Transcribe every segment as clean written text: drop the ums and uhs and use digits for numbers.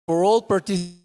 for all participants.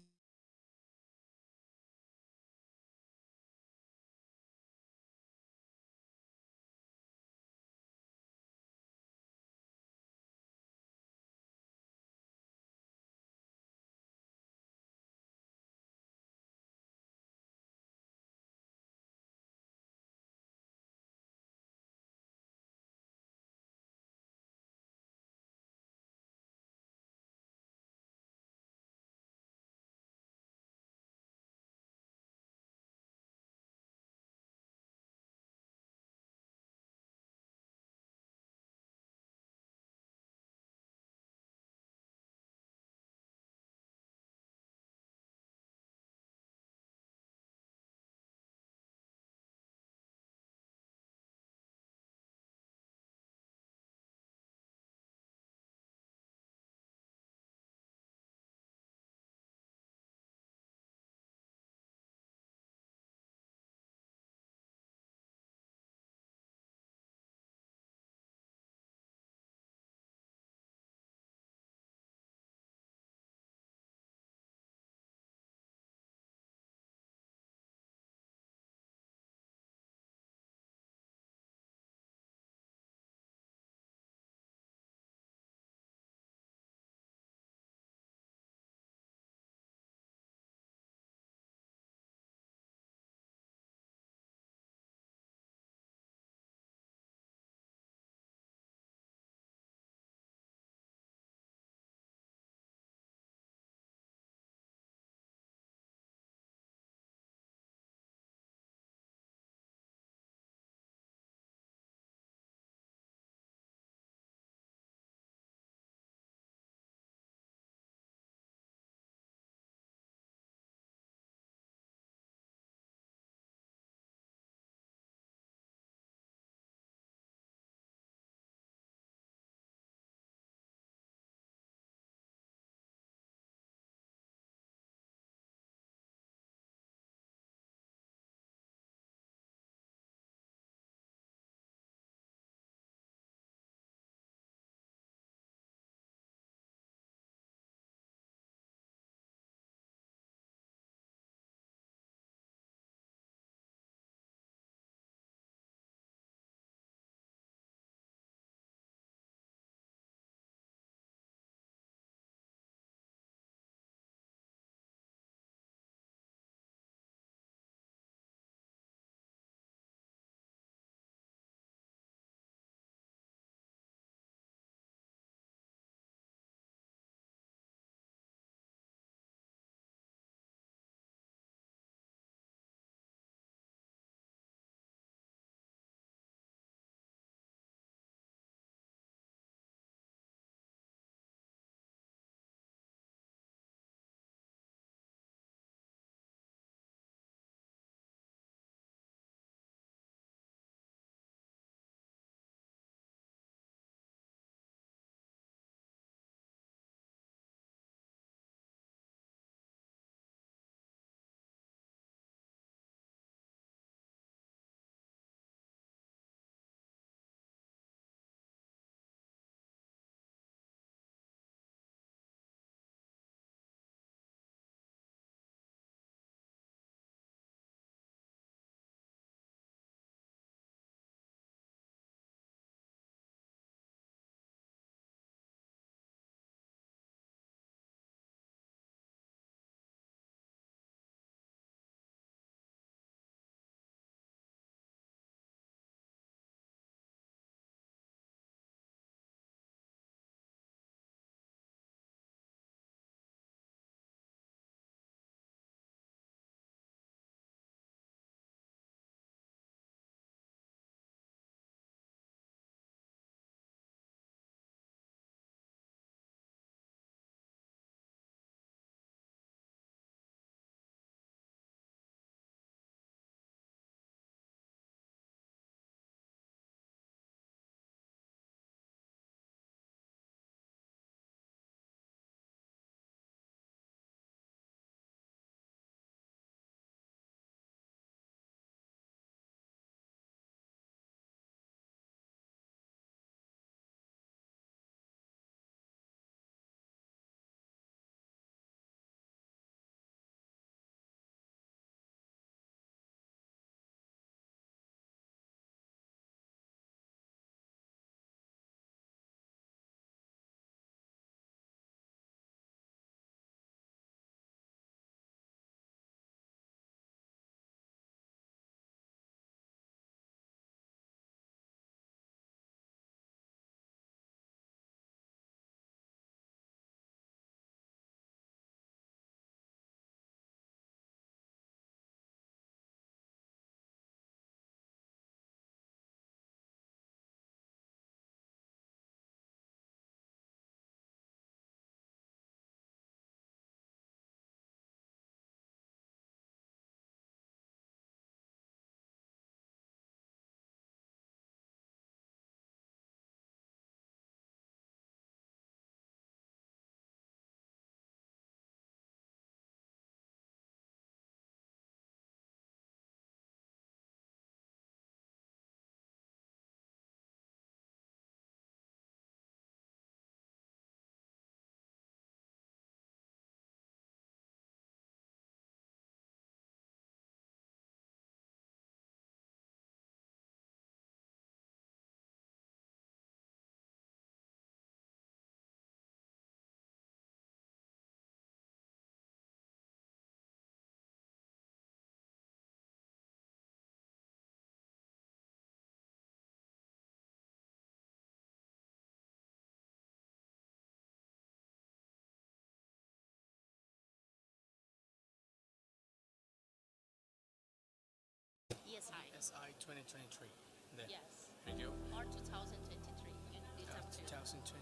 ESI 2023. There. Yes. Thank you. Or 2023. It's up to you. 2023.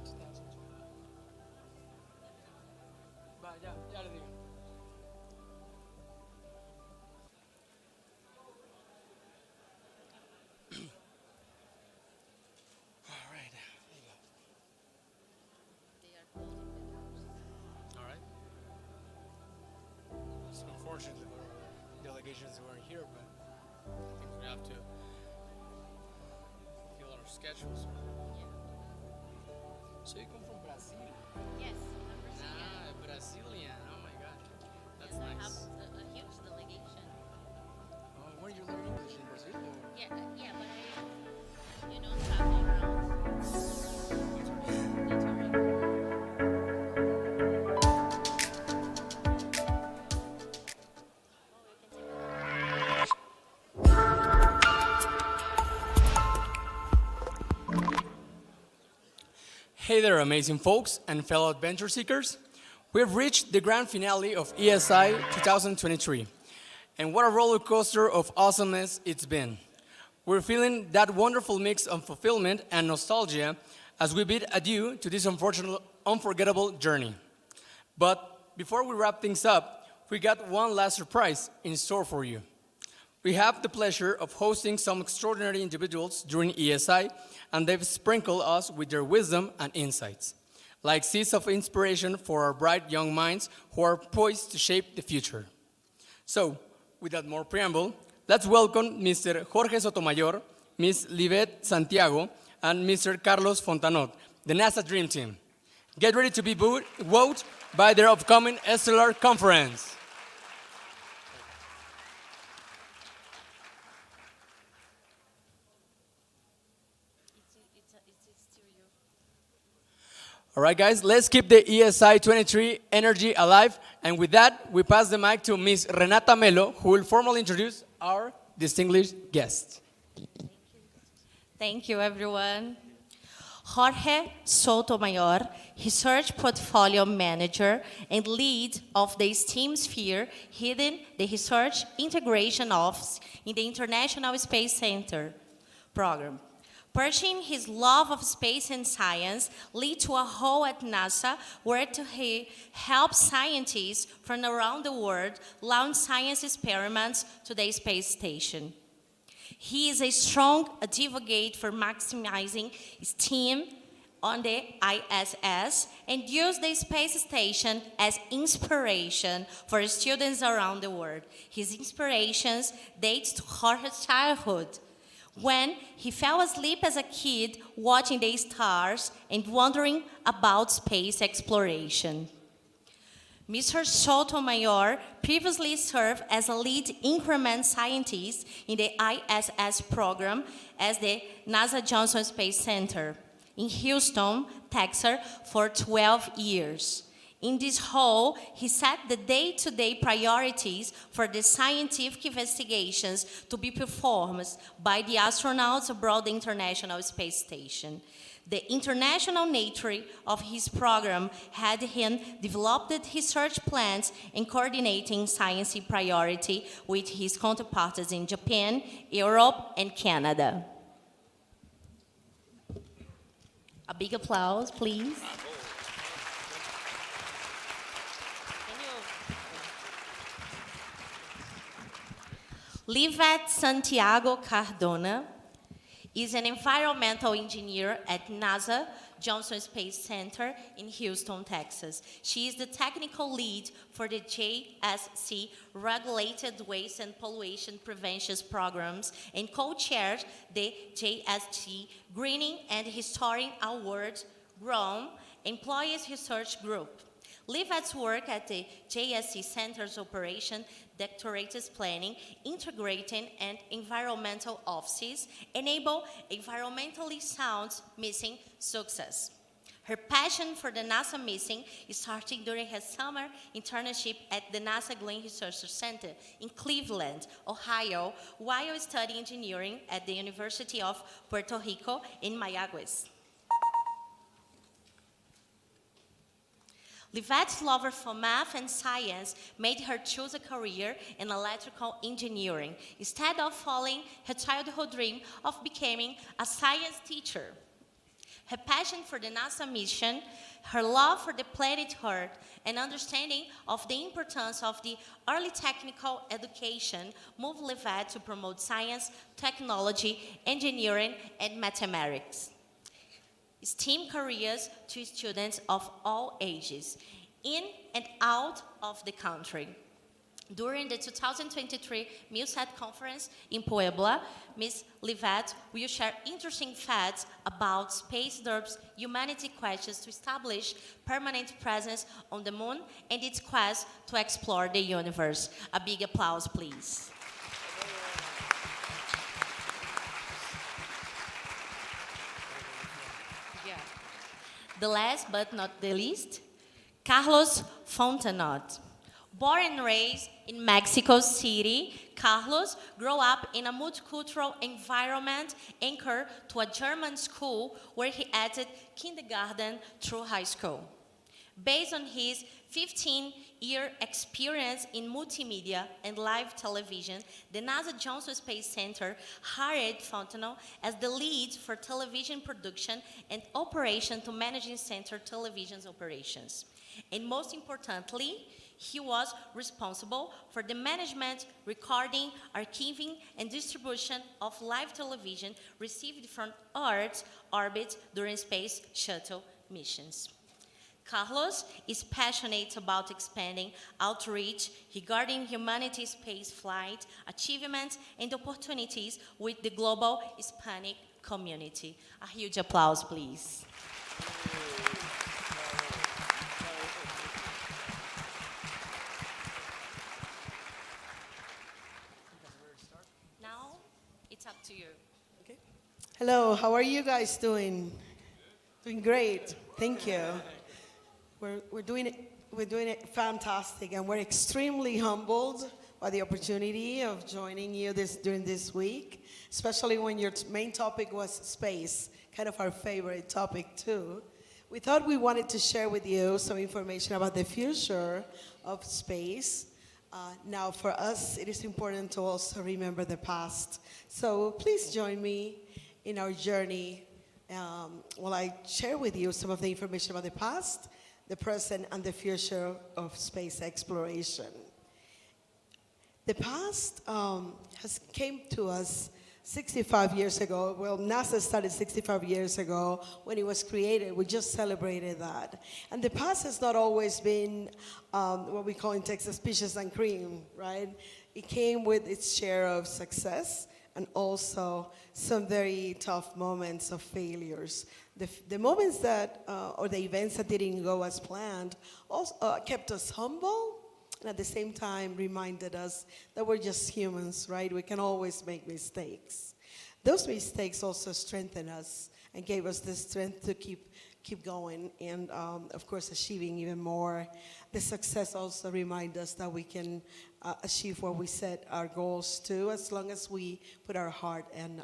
2023. Va, ya le digo. All right. There you go. They are closing the doors. All right. So unfortunately, the delegations weren't here, but I think we have to fill our schedules. Yeah. So you come from Brazil? Yes, I'm Brazilian. Ah, Brazilian. Oh my God, that's Yes, I have nice. a huge delegation. Oh, where you learn English in Brazil? Or? Yeah, but travel around. That's all right. Oh, you can take it. Hey there, amazing folks and fellow adventure seekers. We've reached the grand finale of ESI 2023. And what a roller coaster of awesomeness it's been. We're feeling that wonderful mix of fulfillment and nostalgia as we bid adieu to this unforgettable journey. But before we wrap things up, we got one last surprise in store for you. We have the pleasure of hosting some extraordinary individuals during ESI, and they've sprinkled us with their wisdom and insights, like seeds of inspiration for our bright young minds who are poised to shape the future. So, without more preamble, let's welcome Mr. Jorge Sotomayor, Ms. Livette Santiago, and Mr. Carlos Fontanot, the NASA Dream Team. Get ready to be wowed by their upcoming Stellar Conference. It's still you. All right, guys, let's keep the ESI 23 energy alive. And with that, we pass the mic to Ms. Renata Melo, who will formally introduce our distinguished guest. Thank you, everyone. Jorge Sotomayor, Research Portfolio Manager and lead of the STEAM Sphere, heading the Research Integration Office in the International Space Center program. Pursuing his love of space and science led to a role at NASA where he helps scientists from around the world launch science experiments to the space station. He is a strong advocate for maximizing STEAM on the ISS and use the space station as inspiration for students around the world. His inspirations date to Jorge's childhood, when he fell asleep as a kid watching the stars and wondering about space exploration. Mr. Sotomayor previously served as a lead increment scientist in the ISS program at the NASA Johnson Space Center in Houston, Texas for 12 years. In this role, he set the day-to-day priorities for the scientific investigations to be performed by the astronauts aboard the International Space Station. The international nature of his program had him developed research plans and coordinating science priority with his counterparts in Japan, Europe, and Canada. A big applause, please. Livette Santiago Cardona is an environmental engineer at NASA Johnson Space Center in Houston, Texas. She is the technical lead for the JSC Regulated Waste and Pollution Prevention Programs and co-chairs the JSC Greening and Restoring Award Grown Employees Research Group. Livette's work at the JSC Center's operation, directorates planning, integrating, and environmental offices enable environmentally sound mission success. Her passion for the NASA mission started during her summer internship at the NASA Glenn Research Center in Cleveland, Ohio, while studying engineering at the University of Puerto Rico in Mayagüez. Livette's love for math and science made her choose a career in electrical engineering instead of following her childhood dream of becoming a science teacher. Her passion for the NASA mission, her love for the planet Earth, and understanding of the importance of the early technical education moved Livette to promote science, technology, engineering, and mathematics. STEAM careers to students of all ages, in and out of the country. During the 2023 MUSAT conference in Puebla, Ms. Livette will share interesting facts about Space Derp's humanity questions to establish permanent presence on the moon and its quest to explore the universe. A big applause, please. The last but not the least, Carlos Fontenot. Born and raised in Mexico City, Carlos grew up in a multicultural environment anchored to a German school where he attended kindergarten through high school. Based on his 15-year experience in multimedia and live television, the NASA Johnson Space Center hired Fontenot as the lead for television production and operation to managing center television's operations. And most importantly, he was responsible for the management, recording, archiving, and distribution of live television received from Earth's orbit during space shuttle missions. Carlos is passionate about expanding outreach regarding humanity's space flight achievements and opportunities with the global Hispanic community. A huge applause, please. Now, it's up to you. Okay. Hello, how are you guys doing? Doing great, thank you. We're doing it fantastic, and we're extremely humbled by the opportunity of joining you during this week, especially when your main topic was space, kind of our favorite topic too. We thought we wanted to share with you some information about the future of space. Now, for us, it is important to also remember the past. So please join me in our journey while I share with you some of the information about the past, the present, and the future of space exploration. The past came to us 65 years ago. Well, NASA started 65 years ago when it was created. We just celebrated that. And the past has not always been what we call in Texas peaches and cream, right? It came with its share of success and also some very tough moments of failures. The moments that, or the events that didn't go as planned also kept us humble, and at the same time reminded us that we're just humans, right? We can always make mistakes. Those mistakes also strengthened us and gave us the strength to keep going and, of course, achieving even more. The success also reminds us that we can achieve what we set our goals to, as long as we put our heart and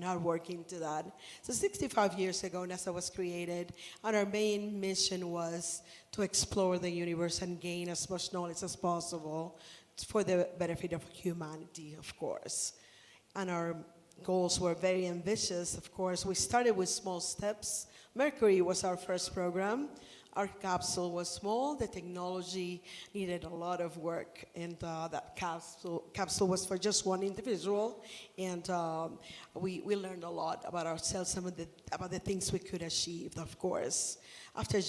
hard work into that. So 65 years ago, NASA was created, and our main mission was to explore the universe and gain as much knowledge as possible for the benefit of humanity, of course. And our goals were very ambitious, of course. We started with small steps. Mercury was our first program. Our capsule was small. The technology needed a lot of work, and that capsule was for just one individual. And we learned a lot about ourselves, about the things we could achieve, of course. After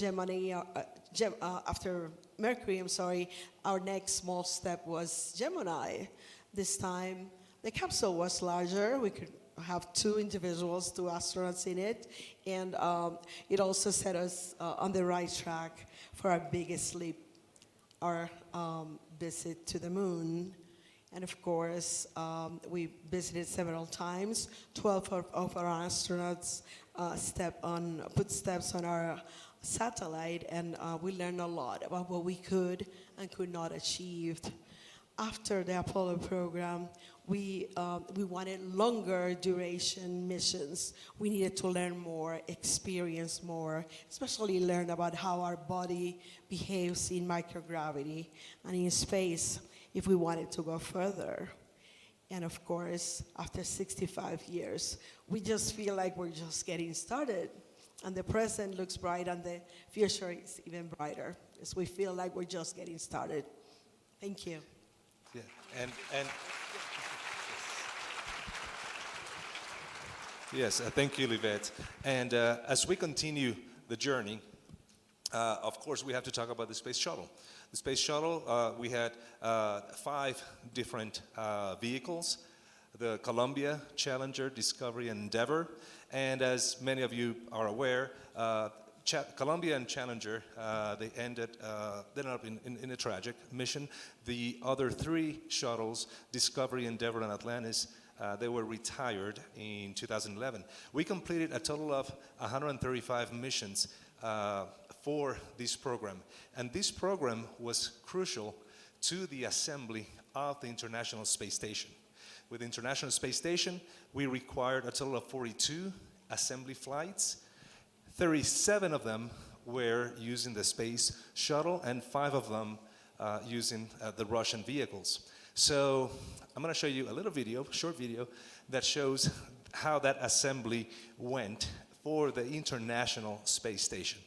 Mercury, our next small step was Gemini. This time, the capsule was larger. We could have two astronauts in it, and it also set us on the right track for our biggest leap, our visit to the moon. And of course, we visited several times. 12 of our astronauts put steps on our satellite, and we learned a lot about what we could and could not achieve. After the Apollo program, we wanted longer duration missions. We needed to learn more, experience more, especially learn about how our body behaves in microgravity and in space if we wanted to go further. And of course, after 65 years, we just feel like we're just getting started. And the present looks bright and the future is even brighter, as we feel like we're just getting started. Thank you. Yeah, and yes, thank you, Livette. And as we continue the journey, of course, we have to talk about the space shuttle. The space shuttle, we had 5 different vehicles: the Columbia, Challenger, Discovery, and Endeavour. And as many of you are aware, Columbia and Challenger, they ended up in a tragic mission. The other 3 shuttles, Discovery, Endeavour, and Atlantis, they were retired in 2011. We completed a total of 135 missions for this program. And this program was crucial to the assembly of the International Space Station. With the International Space Station, we required a total of 42 assembly flights. 37 of them were using the space shuttle, and 5 of them using the Russian vehicles. So I'm going to show you a little video, short video, that shows how that assembly went for the International Space Station.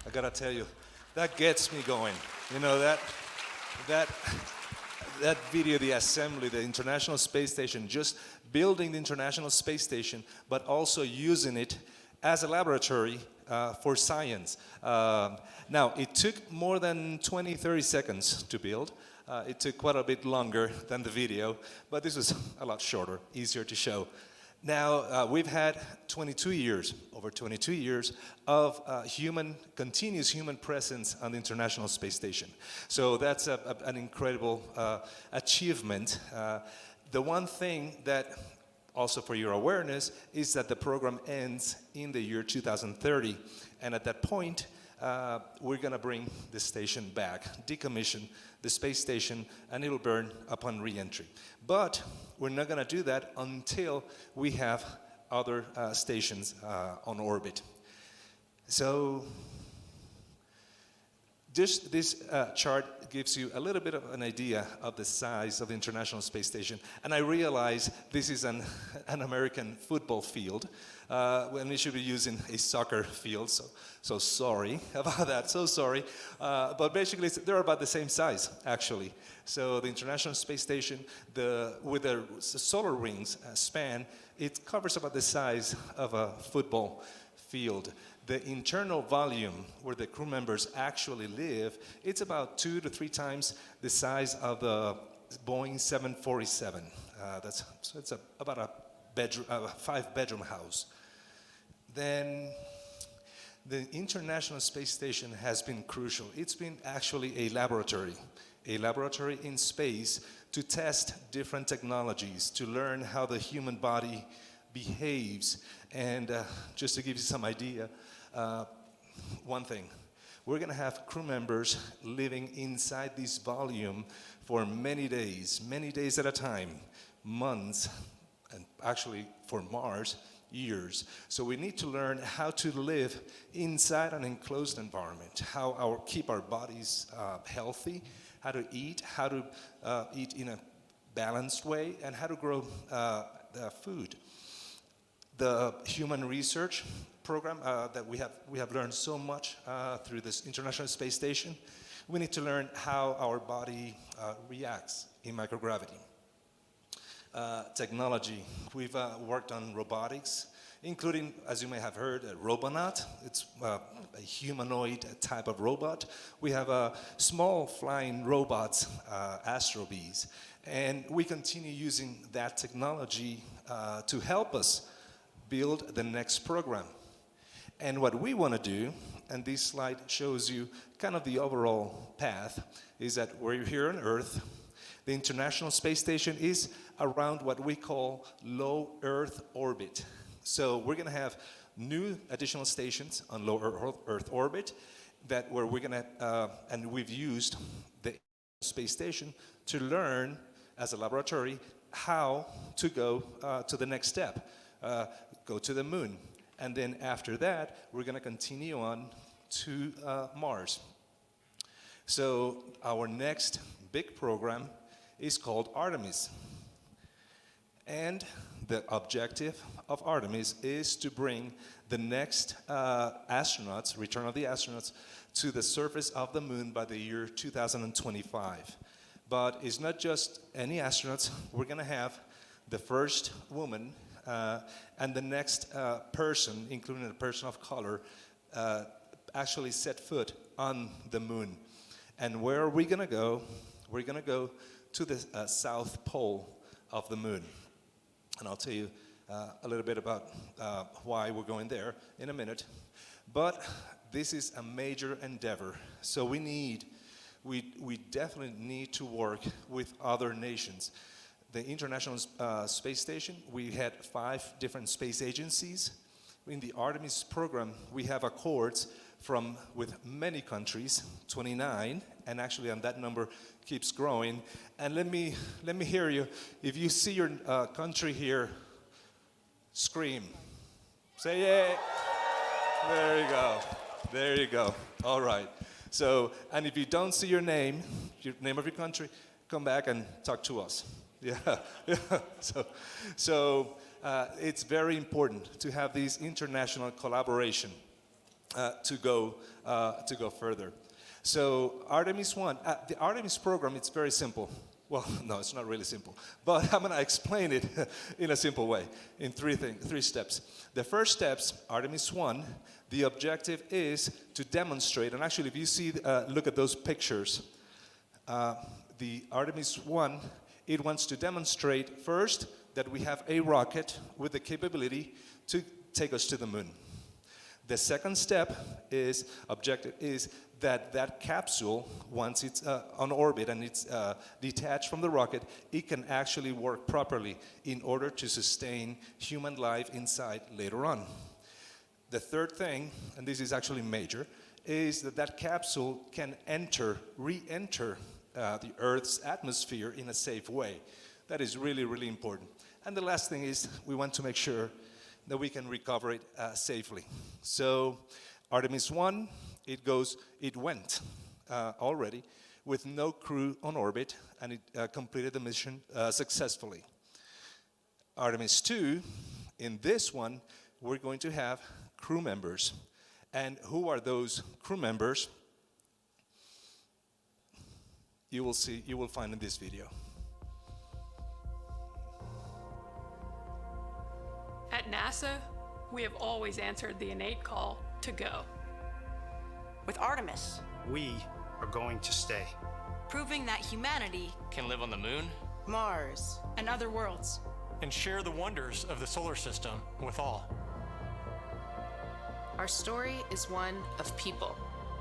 I gotta tell you, that gets me going. You know, that video, the assembly, the International Space Station, just building the International Space Station, but also using it as a laboratory for science. Now, it took more than 20, 30 seconds to build. It took quite a bit longer than the video, but this was a lot shorter, easier to show. Now, we've had 22 years, over 22 years, of continuous human presence on the International Space Station. So that's an incredible achievement. The one thing that, also for your awareness, is that the program ends in the year 2030. And at that point, we're going to bring the station back, decommission the space station, and it'll burn upon re-entry. But we're not going to do that until we have other stations on orbit. So this chart gives you a little bit of an idea of the size of the International Space Station. And I realize this is an American football field, when we should be using a soccer field. So sorry about that, so sorry. But basically, they're about the same size, actually. So the International Space Station, with the solar rings span, it covers about the size of a football field. The internal volume where the crew members actually live, it's about 2 to 3 times the size of the Boeing 747. So it's about a 5-bedroom house. Then the International Space Station has been crucial. It's been actually a laboratory in space to test different technologies, to learn how the human body behaves. And just to give you some idea, one thing, we're going to have crew members living inside this volume for many days at a time, months, and actually for Mars, years. So we need to learn how to live inside an enclosed environment, keep our bodies healthy, how to eat in a balanced way, and how to grow food. The human research program that we have learned so much through this International Space Station. We need to learn how our body reacts in microgravity. Technology, we've worked on robotics, including, as you may have heard, a Robonaut. It's a humanoid type of robot. We have small flying robots, astrobees, and we continue using that technology to help us build the next program. And what we want to do, and this slide shows you kind of the overall path, is that we're here on Earth. The International Space Station is around what we call low Earth orbit. So we're going to have new additional stations on low Earth orbit where we're going to, and we've used the space station to learn as a laboratory how to go to the next step, go to the moon. And then after that, we're going to continue on to Mars. So our next big program is called Artemis. And the objective of Artemis is to bring the next astronauts, return of the astronauts, to the surface of the moon by the year 2025. But it's not just any astronauts. We're going to have the first woman and the next person, including a person of color, actually set foot on the moon. And where are we going to go? We're going to go to the south pole of the moon. And I'll tell you a little bit about why we're going there in a minute. But this is a major endeavor. So we definitely need to work with other nations. The International Space Station, we had 5 different space agencies. In the Artemis program, we have accords with many countries, 29, and actually and that number keeps growing. And let me hear you. If you see your country here, scream. Say yeah. There you go. There you go. All right. So, and if you don't see your name of your country, come back and talk to us. Yeah. So it's very important to have these international collaboration to go further. So Artemis 1, the Artemis program, it's very simple. Well, no, it's not really simple, but I'm going to explain it in a simple way, in three steps. The first steps, Artemis 1, the objective is to demonstrate, and actually if you see, look at those pictures, the Artemis 1, it wants to demonstrate first that we have a rocket with the capability to take us to the moon. The second step objective is that capsule, once it's on orbit and it's detached from the rocket, it can actually work properly in order to sustain human life inside later on. The third thing, and this is actually major, is that capsule can re-enter the Earth's atmosphere in a safe way. That is really, really important. And the last thing is we want to make sure that we can recover it safely. So Artemis 1, it went already with no crew on orbit, and it completed the mission successfully. Artemis 2, in this one, we're going to have crew members. And who are those crew members? You will find in this video. At NASA, we have always answered the innate call to go. With Artemis, We are going to stay. proving that humanity, Can live on the moon, Mars, And other worlds. And share the wonders of the solar system with all. Our story is one of people.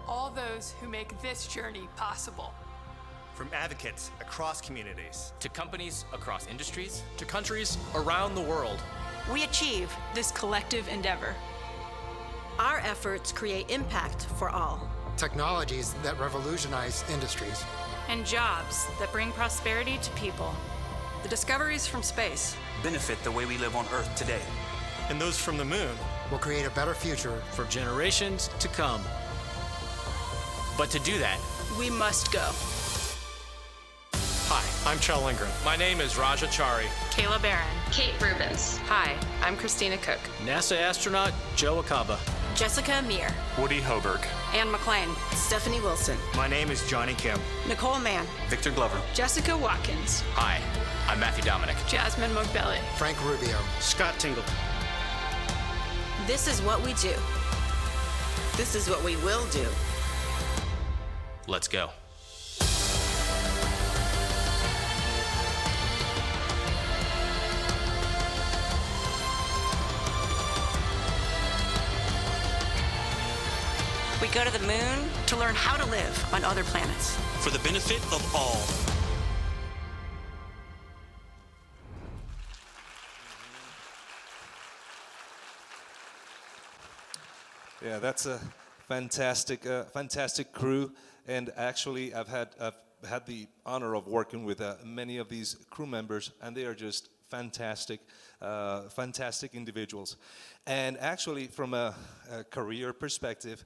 All those who make this journey possible. From advocates across communities, to companies across industries, to countries around the world. we achieve. This collective endeavor. Our efforts create impact for all. Technologies that revolutionize industries. And jobs that bring prosperity to people. The discoveries from space. benefit the way we live on Earth today. And those from the moon Will create a better future for generations to come. but to do that, We must go. I'm Chell Lindgren. My name is Raja Chari. Kayla Barron. Kate Rubens. Hi, I'm Christina Cook. NASA astronaut Joe Acaba. Jessica Amir. Woody Hoberg. Ann McLean. Stephanie Wilson. My name is Johnny Kim. Nicole Mann. Victor Glover. Jessica Watkins. Hi, I'm Matthew Dominic. Jasmine Mogbelli. Frank Rubio. Scott Tingle. This is what we do. This is what we will do. Let's go. We go to the moon to learn how to live on other planets. For the benefit of all. Yeah, that's a fantastic crew, and actually I've had the honor of working with many of these crew members, and they are just fantastic individuals. And actually, from a career perspective,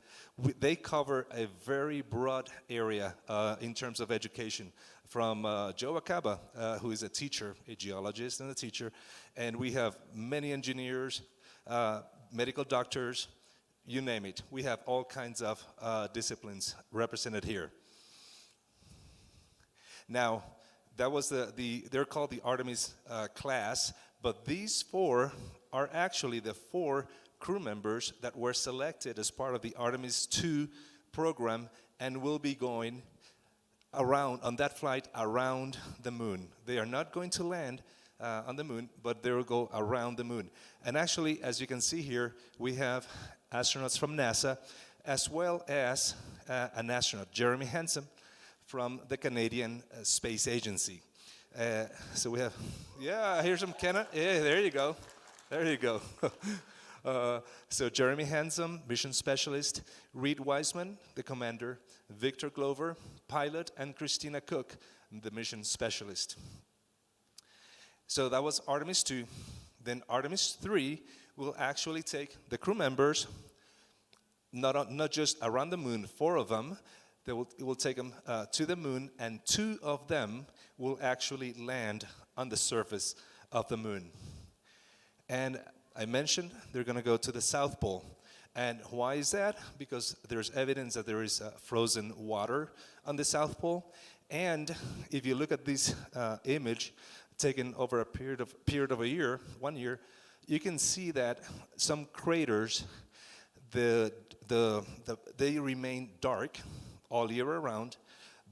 they cover a very broad area in terms of education. From Joe Acaba, who is a teacher, a geologist and a teacher, and we have many engineers, medical doctors, you name it. We have all kinds of disciplines represented here. Now, that was they're called the Artemis class, but these four are actually the four crew members that were selected as part of the Artemis II program and will be going around on that flight around the moon. They are not going to land on the moon, but they will go around the moon. And actually, as you can see here, we have astronauts from NASA, as well as an astronaut, Jeremy Hansen, from the Canadian Space Agency. So we have, here's some Canada. Yeah, there you go. There you go. So Jeremy Hansen, mission specialist, Reed Wiseman, the commander, Victor Glover, pilot, and Christina Cook, the mission specialist. So that was Artemis 2. Then Artemis 3 will actually take the crew members, not just around the moon, 4 of them. It will take them to the moon, and 2 of them will actually land on the surface of the moon. And I mentioned they're going to go to the South Pole. And why is that? Because there's evidence that there is frozen water on the South Pole. And if you look at this image taken over a period of a year, 1 year, you can see that some craters, they remain dark all year around,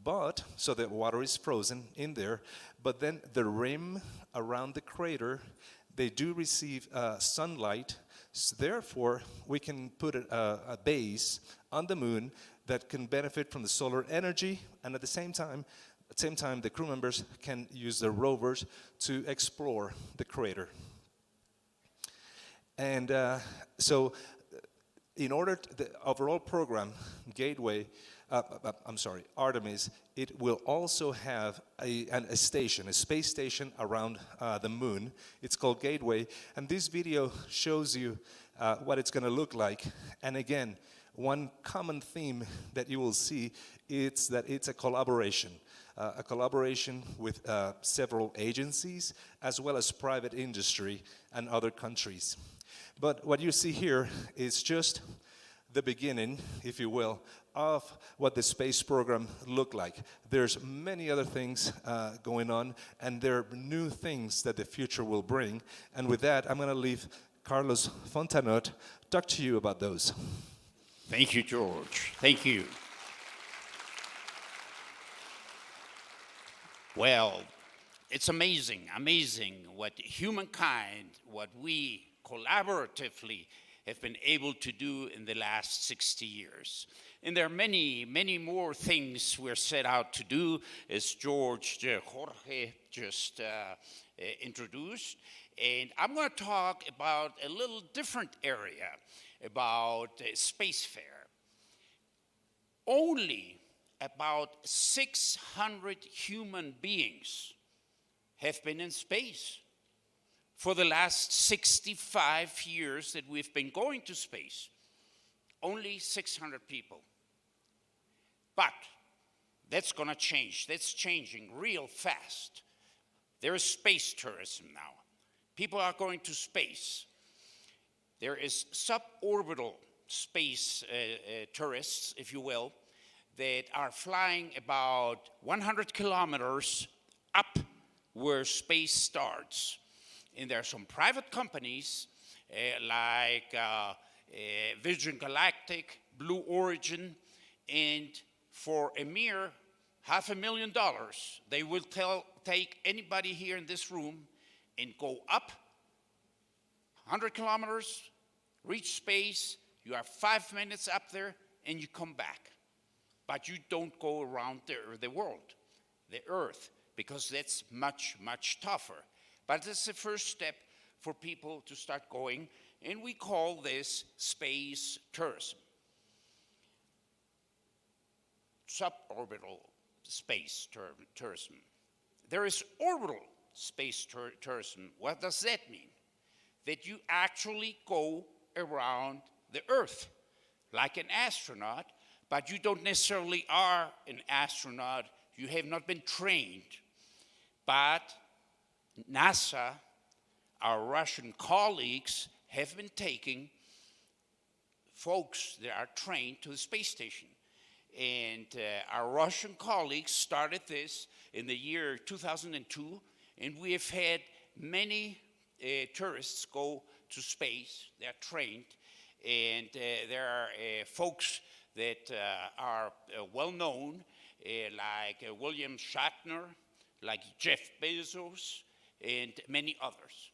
but so the water is frozen in there, but then the rim around the crater, they do receive sunlight. So therefore, we can put a base on the moon that can benefit from the solar energy, and at the same time, the crew members can use their rovers to explore the crater. And so, in order to, the overall program, Artemis, it will also have a space station around the moon. It's called Gateway, and this video shows you what it's going to look like. And again, one common theme that you will see is that it's a collaboration with several agencies, as well as private industry and other countries. But what you see here is just the beginning, if you will, of what the space program looked like. There's many other things going on, and there are new things that the future will bring. And with that, I'm going to leave Carlos Fontanot talk to you about those. Thank you, George. Thank you. Well, it's amazing what humankind, what we collaboratively have been able to do in the last 60 years. And there are many, many more things we're set out to do, as Jorge just introduced. And I'm going to talk about a little different area, about spacefair. Only about 600 human beings have been in space for the last 65 years that we've been going to space. Only 600 people. But That's going to change. That's changing real fast. There is space tourism now. People are going to space. There is suborbital space tourists, if you will, that are flying about 100 kilometers up where space starts. And there are some private companies like Virgin Galactic, Blue Origin, and for a mere $500,000, they will take anybody here in this room and go up 100 kilometers, reach space, you are 5 minutes up there, and you come back. But you don't go around the world, the Earth, because that's much, much tougher. But it's the first step for people to start going, and we call this space tourism. Suborbital space tourism. There is orbital space tourism. What does that mean? That you actually go around the Earth like an astronaut, but you don't necessarily are an astronaut. You have not been trained. But NASA, our Russian colleagues, have been taking folks that are trained to the space station. And our Russian colleagues started this in the year 2002, and we have had many tourists go to space. They're trained, and there are folks that are well known, like William Shatner, like Jeff Bezos, and many others.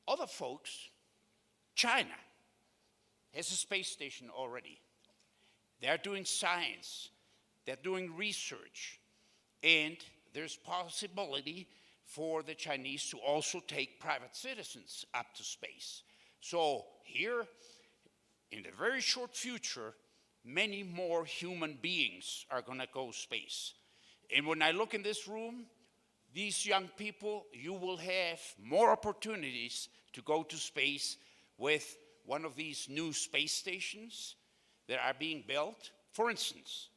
Other folks, China has a space station already. They're doing science, they're doing research, and there's possibility for the Chinese to also take private citizens up to space. So here, in the very short future, many more human beings are gonna go space. And when I look in this room, these young people, you will have more opportunities to go to space with one of these new space stations that are being built. For instance,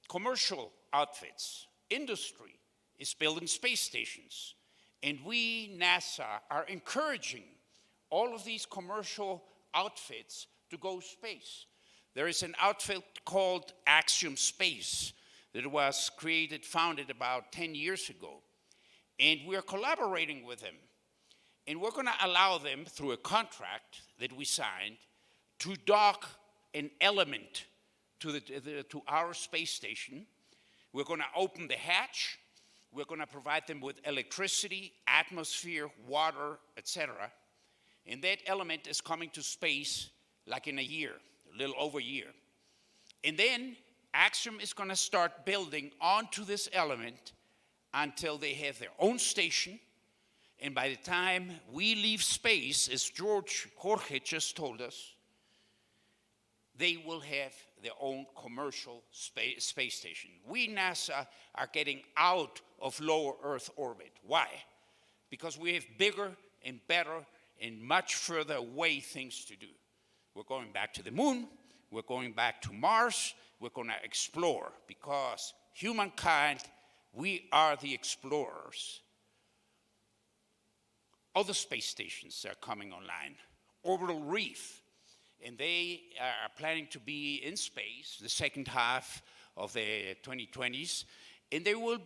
commercial outfits, industry is building space stations. And we, NASA, are encouraging all of these commercial outfits to go space. There is an outfit called Axiom Space that was founded about 10 years ago. And we're collaborating with them. And we're gonna allow them, through a contract that we signed, to dock an element to our space station. We're gonna open the hatch. We're gonna provide them with electricity, atmosphere, water, etc. And that element is coming to space like in a year, a little over a year. And then Axiom is gonna start building onto this element until they have their own station. And by the time we leave space, as Jorge just told us, they will have their own commercial space station. We, NASA, are getting out of lower Earth orbit. Why? Because we have bigger and better and much further away things to do. We're going back to the moon. We're going back to Mars. We're going to explore, because humankind, we are the explorers. Other space stations are coming online. Orbital Reef, and they are planning to be in space the second half of the 2020s, and they will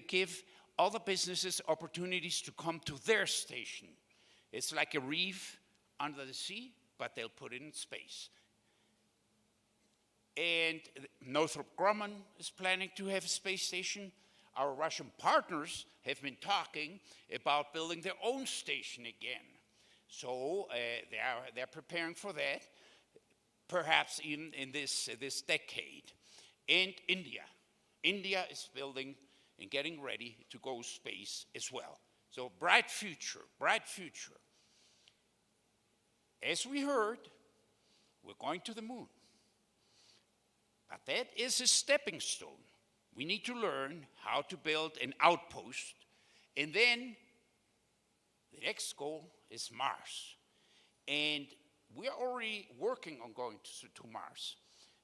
give other businesses opportunities to come to their station. It's like a reef under the sea, but they'll put it in space. And Northrop Grumman is planning to have a space station. Our Russian partners have been talking about building their own station again. So they're preparing for that, perhaps in this decade. And India is building and getting ready to go space as well. So bright future, bright future. As we heard, we're going to the moon. But that is a stepping stone. We need to learn how to build an outpost, and then the next goal is Mars. And we're already working on going to Mars.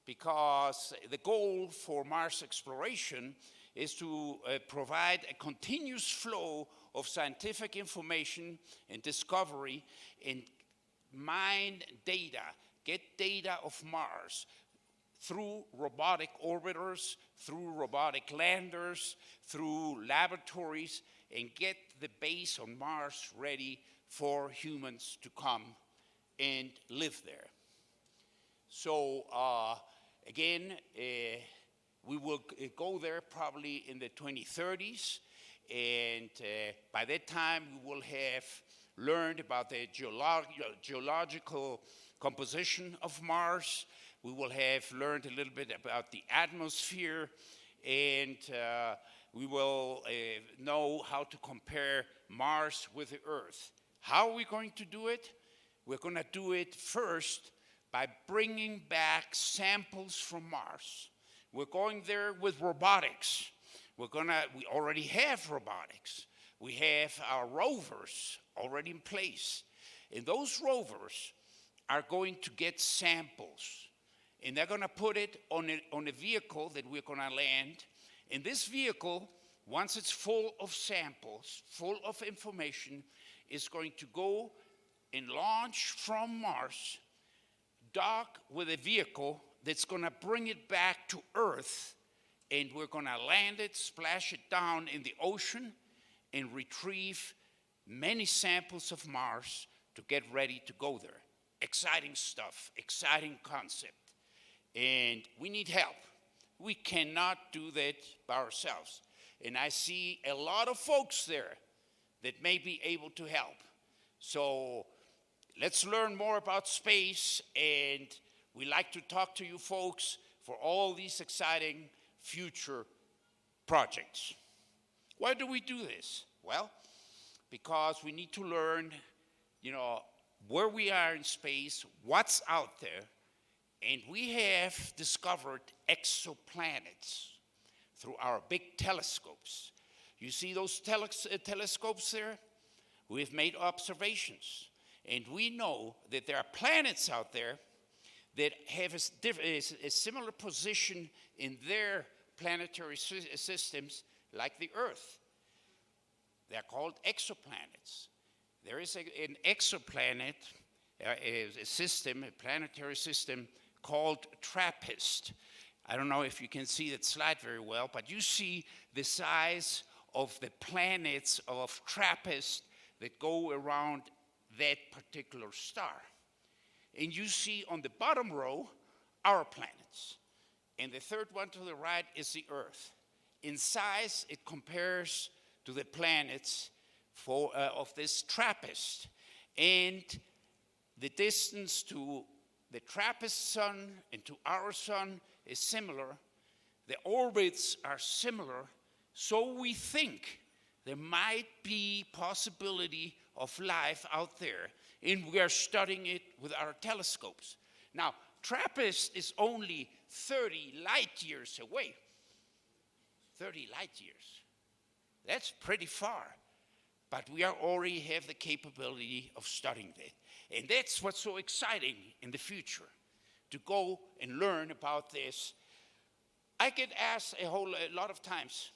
because the goal for Mars exploration is to provide a continuous flow of scientific information and discovery and mine data, get data of Mars through robotic orbiters, through robotic landers, through laboratories, and get the base on Mars ready for humans to come and live there. So again, we will go there probably in the 2030s, and by that time we will have learned about the geological composition of Mars. We will have learned a little bit about the atmosphere, and we will know how to compare Mars with the Earth. How are we going to do it? We're going to do it first by bringing back samples from Mars. We're going there with robotics. We already have robotics. We have our rovers already in place. And those rovers are going to get samples. And they're going to put it on a vehicle that we're going to land. And this vehicle, once it's full of samples, full of information, is going to go and launch from Mars, dock with a vehicle that's going to bring it back to Earth, and we're going to land it, splash it down in the ocean, and retrieve many samples of Mars to get ready to go there. Exciting stuff, exciting concept. And we need help. We cannot do that by ourselves. And I see a lot of folks there that may be able to help. So let's learn more about space, and we like to talk to you folks for all these exciting future projects. Why do we do this? Well, because we need to learn, where we are in space, what's out there, and we have discovered exoplanets through our big telescopes. You see those telescopes there? We've made observations, and we know that there are planets out there that have a similar position in their planetary systems like the Earth. They're called exoplanets. There is an exoplanet, a planetary system called TRAPPIST. I don't know if you can see that slide very well, but you see the size of the planets of TRAPPIST that go around that particular star. And you see on the bottom row our planets. And the third one to the right is the Earth. In size, it compares to the planets of this TRAPPIST. And the distance to the TRAPPIST sun and to our sun is similar. The orbits are similar. So we think there might be possibility of life out there, and we are studying it with our telescopes. Now, TRAPPIST is only 30 light years away. 30 light years. That's pretty far. But we already have the capability of studying that. And that's what's so exciting in the future, to go and learn about this. I get asked a lot of times,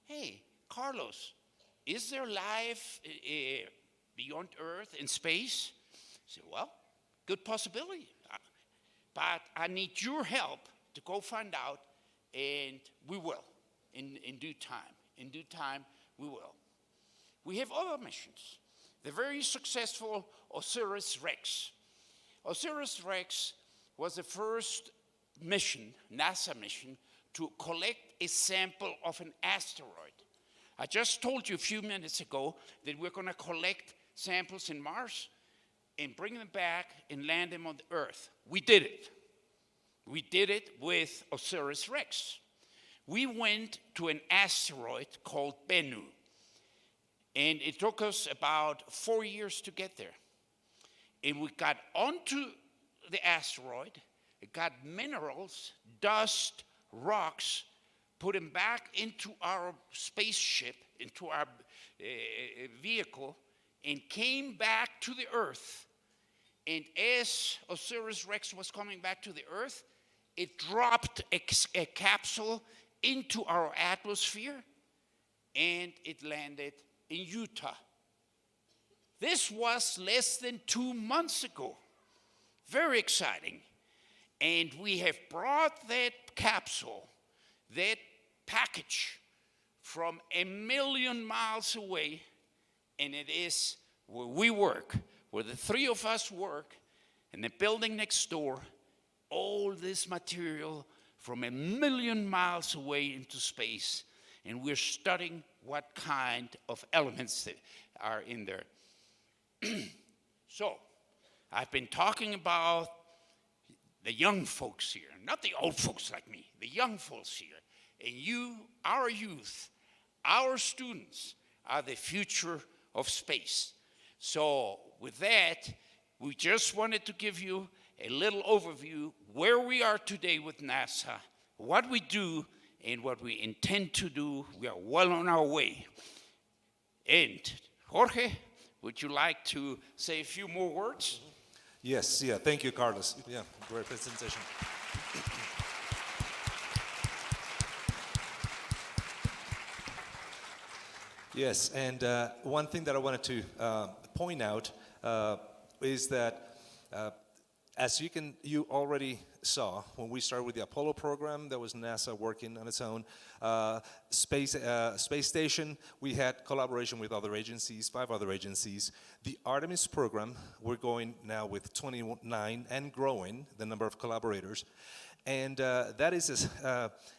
hey, Carlos, is there life beyond Earth in space? I say, well, good possibility. But I need your help to go find out, and we will in due time. In due time, we will. We have other missions. The very successful OSIRIS-REx. OSIRIS-REx was the first mission, NASA mission, to collect a sample of an asteroid. I just told you a few minutes ago that we're going to collect samples in Mars and bring them back and land them on the Earth. We did it. We did it with OSIRIS-REx. We went to an asteroid called Bennu, and it took us about 4 years to get there. And we got onto the asteroid, it got minerals, dust, rocks, put them back into our spaceship, into our vehicle, and came back to the Earth. And as OSIRIS-REx was coming back to the Earth, it dropped a capsule into our atmosphere, and it landed in Utah. This was less than 2 months ago. Very exciting. And we have brought that capsule, that package, from 1,000,000 miles away, and it is where we work, where the three of us work, in the building next door, all this material from 1,000,000 miles away into space, and we're studying what kind of elements that are in there. So, I've been talking about the young folks here, not the old folks like me, the young folks here. And you, our youth, our students, are the future of space. So, with that, we just wanted to give you a little overview where we are today with NASA, what we do, and what we intend to do. We are well on our way. And Jorge, would you like to say a few more words? Yes, yeah, thank you, Carlos. Yeah, great presentation. Yes, and one thing that I wanted to point out is that as you already saw when we started with the Apollo program, that was NASA working on its own. Space station, we had collaboration with other agencies, 5 other agencies. The Artemis program, we're going now with 29 and growing the number of collaborators. And that is,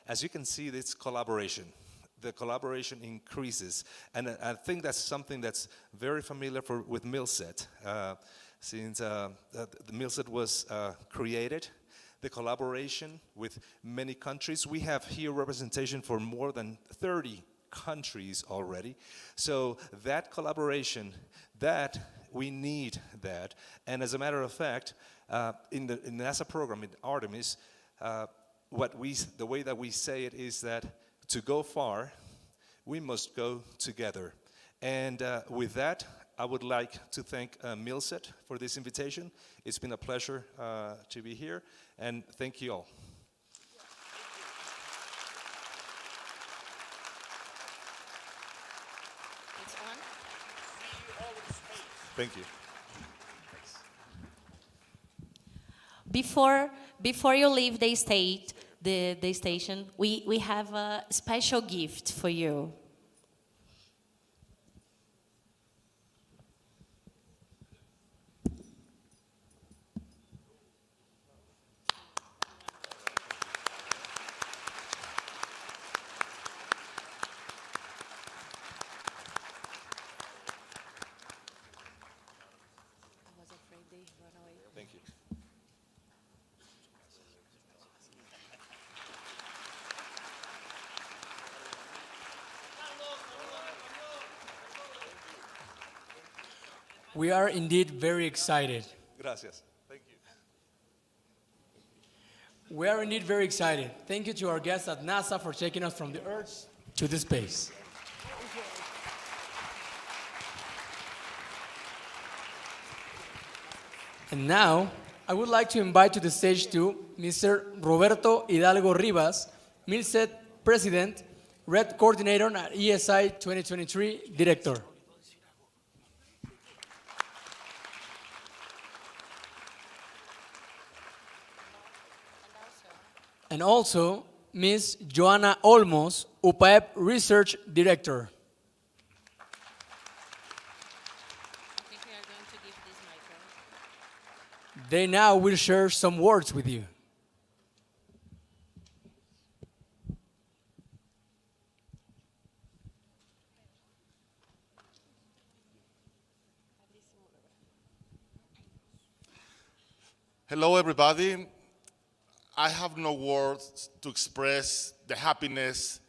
as you can see, this collaboration. The collaboration increases. And I think that's something that's very familiar with MILSET. Since the MILSET was created, the collaboration with many countries. We have here representation for more than 30 countries already. So that collaboration, that we need that. And as a matter of fact, in the NASA program, in Artemis, the way that we say it is that to go far, we must go together. And with that, I would like to thank MILSET for this invitation. It's been a pleasure to be here, and thank you all. It's on. Thank you. Before you leave the station, we have a special gift for you. Thank you. We are indeed very excited. Gracias. Thank you. We are indeed very excited. Thank you to our guests at NASA for taking us from the Earth to the space. And now, I would like to invite to the stage to Mr. Roberto Hidalgo Rivas, MILSET President, Red Coordinator and ESI 2023 Director. And also, Ms. Joanna Olmos, UPAEP Research Director. They now will share some words with you. Hello, everybody. I have no words to express the happiness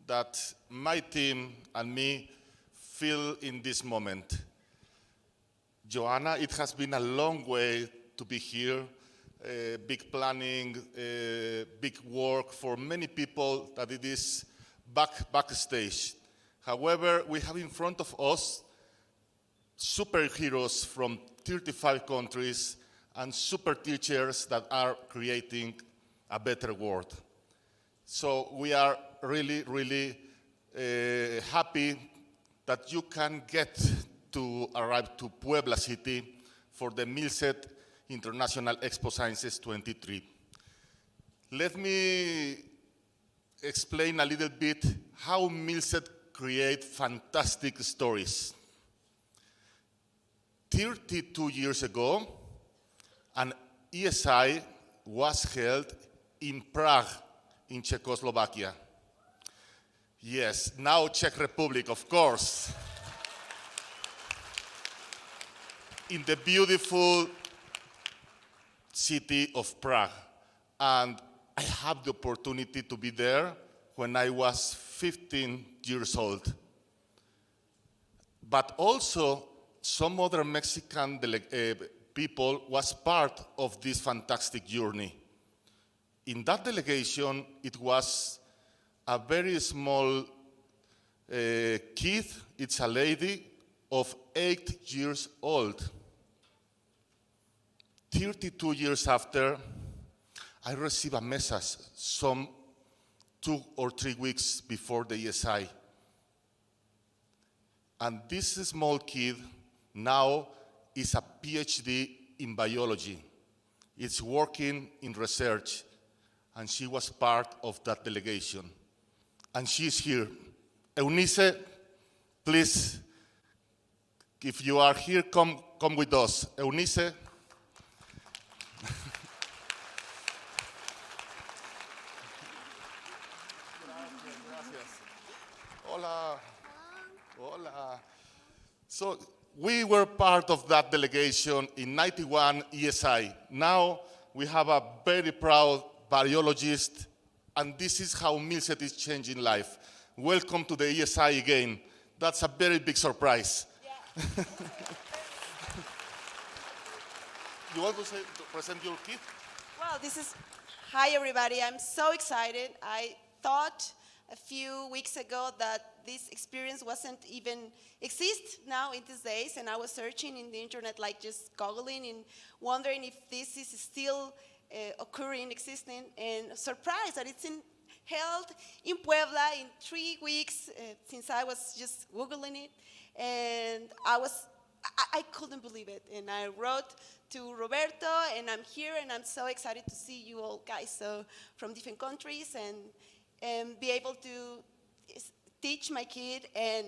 that my team and me feel in this moment. Joanna, it has been a long way to be here. Big planning, big work for many people that it is backstage. However, we have in front of us superheroes from 35 countries and super teachers that are creating a better world. So we are really, really happy that you can get to arrive to Puebla City for the Milset International Expociencias 23. Let me explain a little bit how Milset create fantastic stories. 32 years ago, an ESI was held in Prague, in Czechoslovakia. Yes, now Czech Republic, of course. In the beautiful city of Prague. And I had the opportunity to be there when I was 15 years old. But also, some other Mexican people was part of this fantastic journey. In that delegation, it was a very small kid, it's a lady of 8 years old. 32 years after, I received a message some 2 or 3 weeks before the ESI. And this small kid now is a PhD in biology. It's working in research, and she was part of that delegation. And she's here. Eunice, please, if you are here, come with us. Eunice. Hola. Hola. So we were part of that delegation in 91 ESI. Now we have a very proud biologist, and this is how Milset is changing life. Welcome to the ESI again. That's a very big surprise. Yeah. You want to present your kid? Well, hi everybody, I'm so excited. I thought a few weeks ago that this experience wasn't even exist now in these days, and I was searching in the internet, like just googling and wondering if this is still occurring, existing, and surprised that it's held in Puebla in 3 weeks since I was just googling it, and I couldn't believe it, and I wrote to Roberto, and I'm here, and I'm so excited to see you all guys so from different countries, and be able to teach my kid and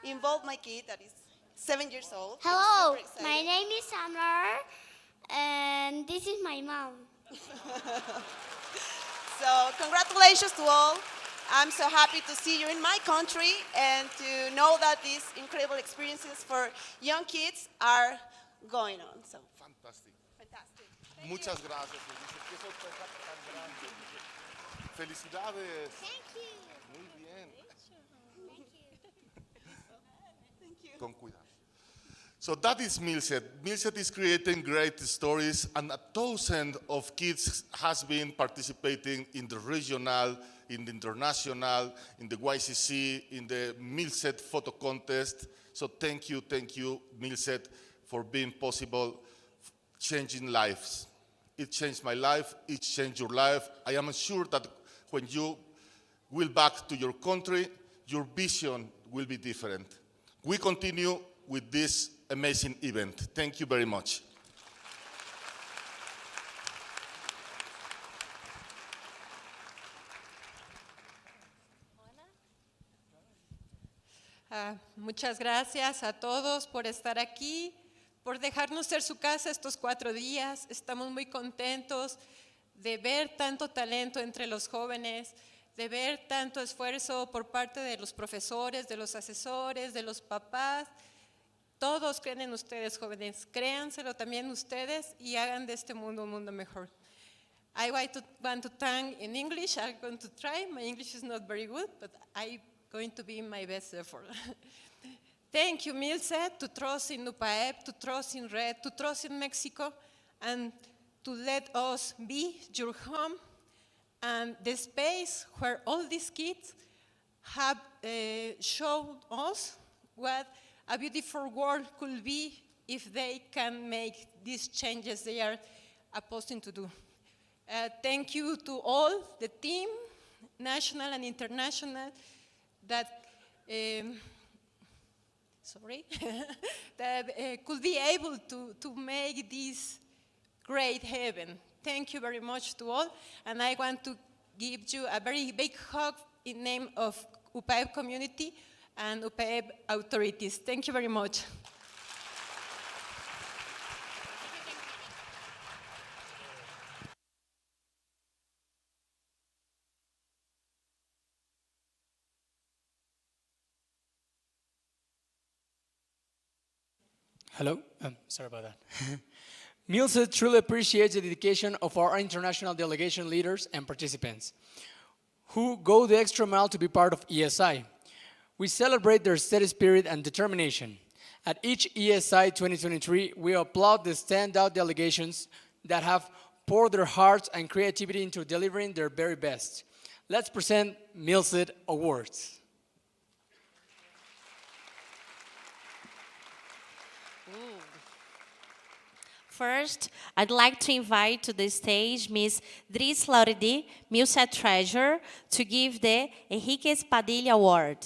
involve my kid that is 7 years old. Hello, my name is Sandra, and this is my mom. So congratulations to all. I'm so happy to see you in my country and to know that these incredible experiences for young kids are going on. So fantastic. Fantastic. Muchas gracias. Qué sorpresa tan grande. Felicidades. Thank you. Muy bien. Thank you. Con cuidado. So that is Milset. Milset is creating great stories, and 1,000 of kids has been participating in the regional, in the international, in the YCC, in the Milset photo contest. So thank you, Milset, for being possible, changing lives. It changed my life, it changed your life. I am sure that when you will back to your country, your vision will be different. We continue with this amazing event. Thank you very much. Muchas gracias a todos por estar aquí, por dejarnos ser su casa estos 4 días. Estamos muy contentos de ver tanto talento entre los jóvenes, de ver tanto esfuerzo por parte de los profesores, de los asesores, de los papás. Todos creen en ustedes, jóvenes. Créanselo también ustedes y hagan de este mundo un mundo mejor. I want to thank in English. I'm going to try. My English is not very good, but I'm going to be my best effort. Thank you, Milset, to trust in UPAEP, to trust in Red, to trust in Mexico, and to let us be your home and the space where all these kids have shown us what a beautiful world could be if they can make these changes they are opposing to do. Thank you to all the team, national and international, that that could be able to make this great heaven. Thank you very much to all, and I want to give you a very big hug in name of UPAEP community and UPAEP authorities. Thank you very much. Hello? Sorry about that. MILSET truly appreciates the dedication of our international delegation leaders and participants who go the extra mile to be part of ESI. We celebrate their steady spirit and determination. At each ESI 2023, we applaud the standout delegations that have poured their hearts and creativity into delivering their very best. Let's present MILSET Awards. First, I'd like to invite to the stage Ms. Dris Lauridi, MILSET Treasurer, to give the Henrique Padilla Award.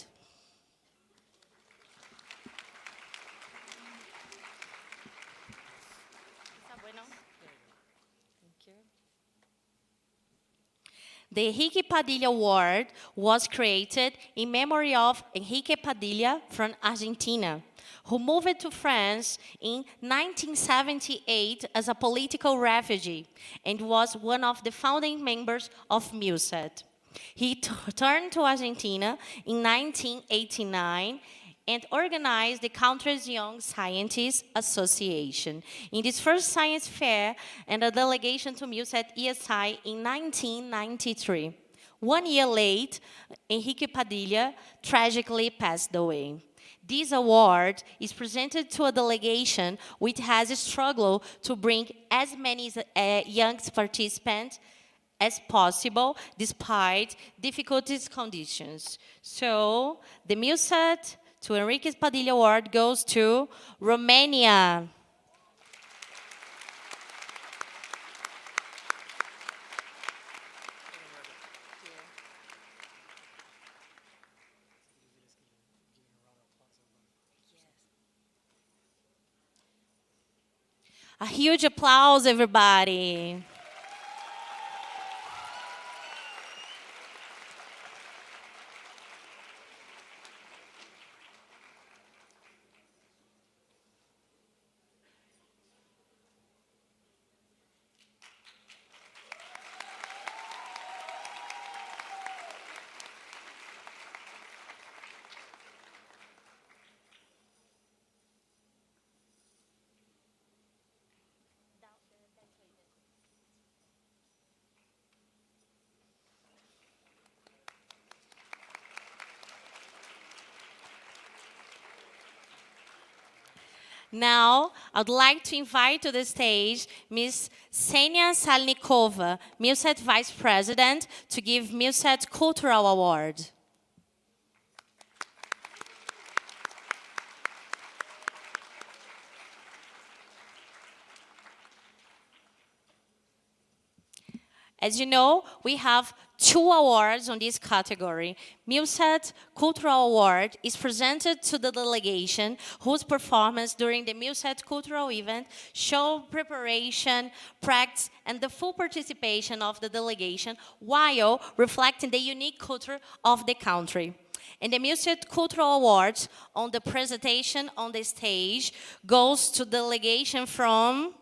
The Henrique Padilla Award was created in memory of Henrique Padilla from Argentina, who moved to France in 1978 as a political refugee and was one of the founding members of MILSET. He returned to Argentina in 1989 and organized the country's Young Scientists Association in this first science fair and a delegation to MILSET ESI in 1993. 1 year late, Henrique Padilla tragically passed away. This award is presented to a delegation which has struggled to bring as many young participants as possible despite difficult conditions. So, the MILSET to Henrique Padilla Award goes to Romania. A huge applause, everybody. Now, I'd like to invite to the stage Ms. Ksenia Salnikova, MILSET Vice President, to give MILSET Cultural Award. As you know, we have 2 awards on this category. MILSET Cultural Award is presented to the delegation whose performance during the MILSET cultural event showed preparation, practice, and the full participation of the delegation while reflecting the unique culture of the country. And the MILSET Cultural Awards on the presentation on the stage goes to delegation from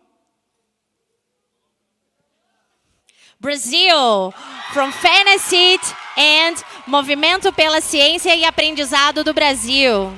Brazil, from FENACIT and Movimento pela Ciência e Aprendizado do Brasil.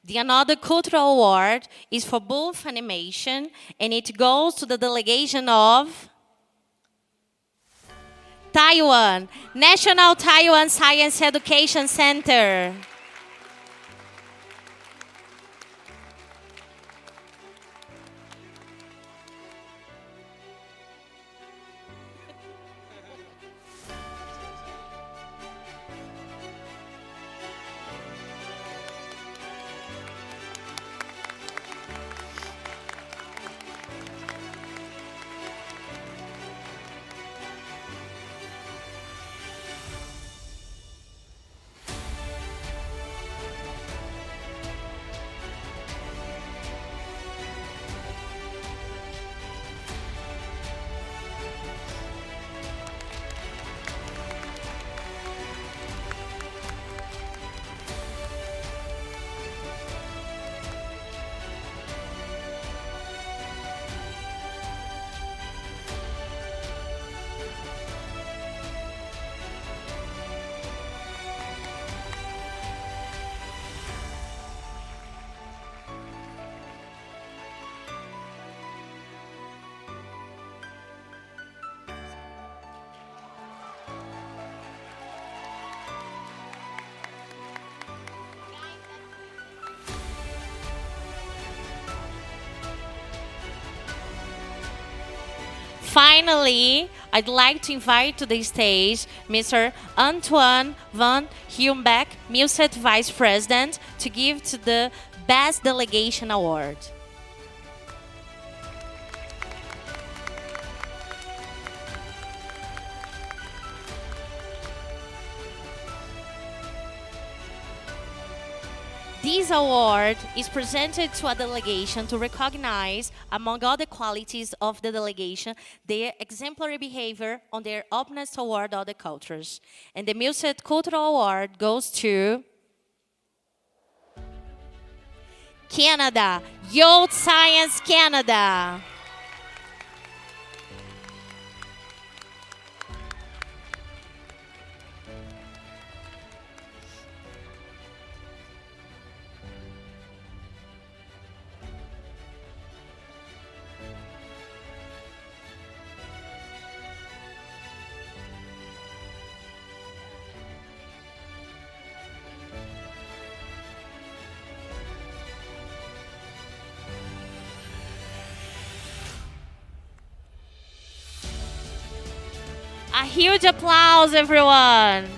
The another cultural award is for both animation, and it goes to the delegation of Taiwan, National Taiwan Science Education Center. Finally, I'd like to invite to the stage Mr. Antoine van Humenbeck, MUSET Vice President, to give to the Best Delegation Award. This award is presented to a delegation to recognize, among other qualities of the delegation, their exemplary behavior on their openness toward other cultures. And the MUSET Cultural Award goes to Canada, Youth Science Canada. A huge applause, everyone.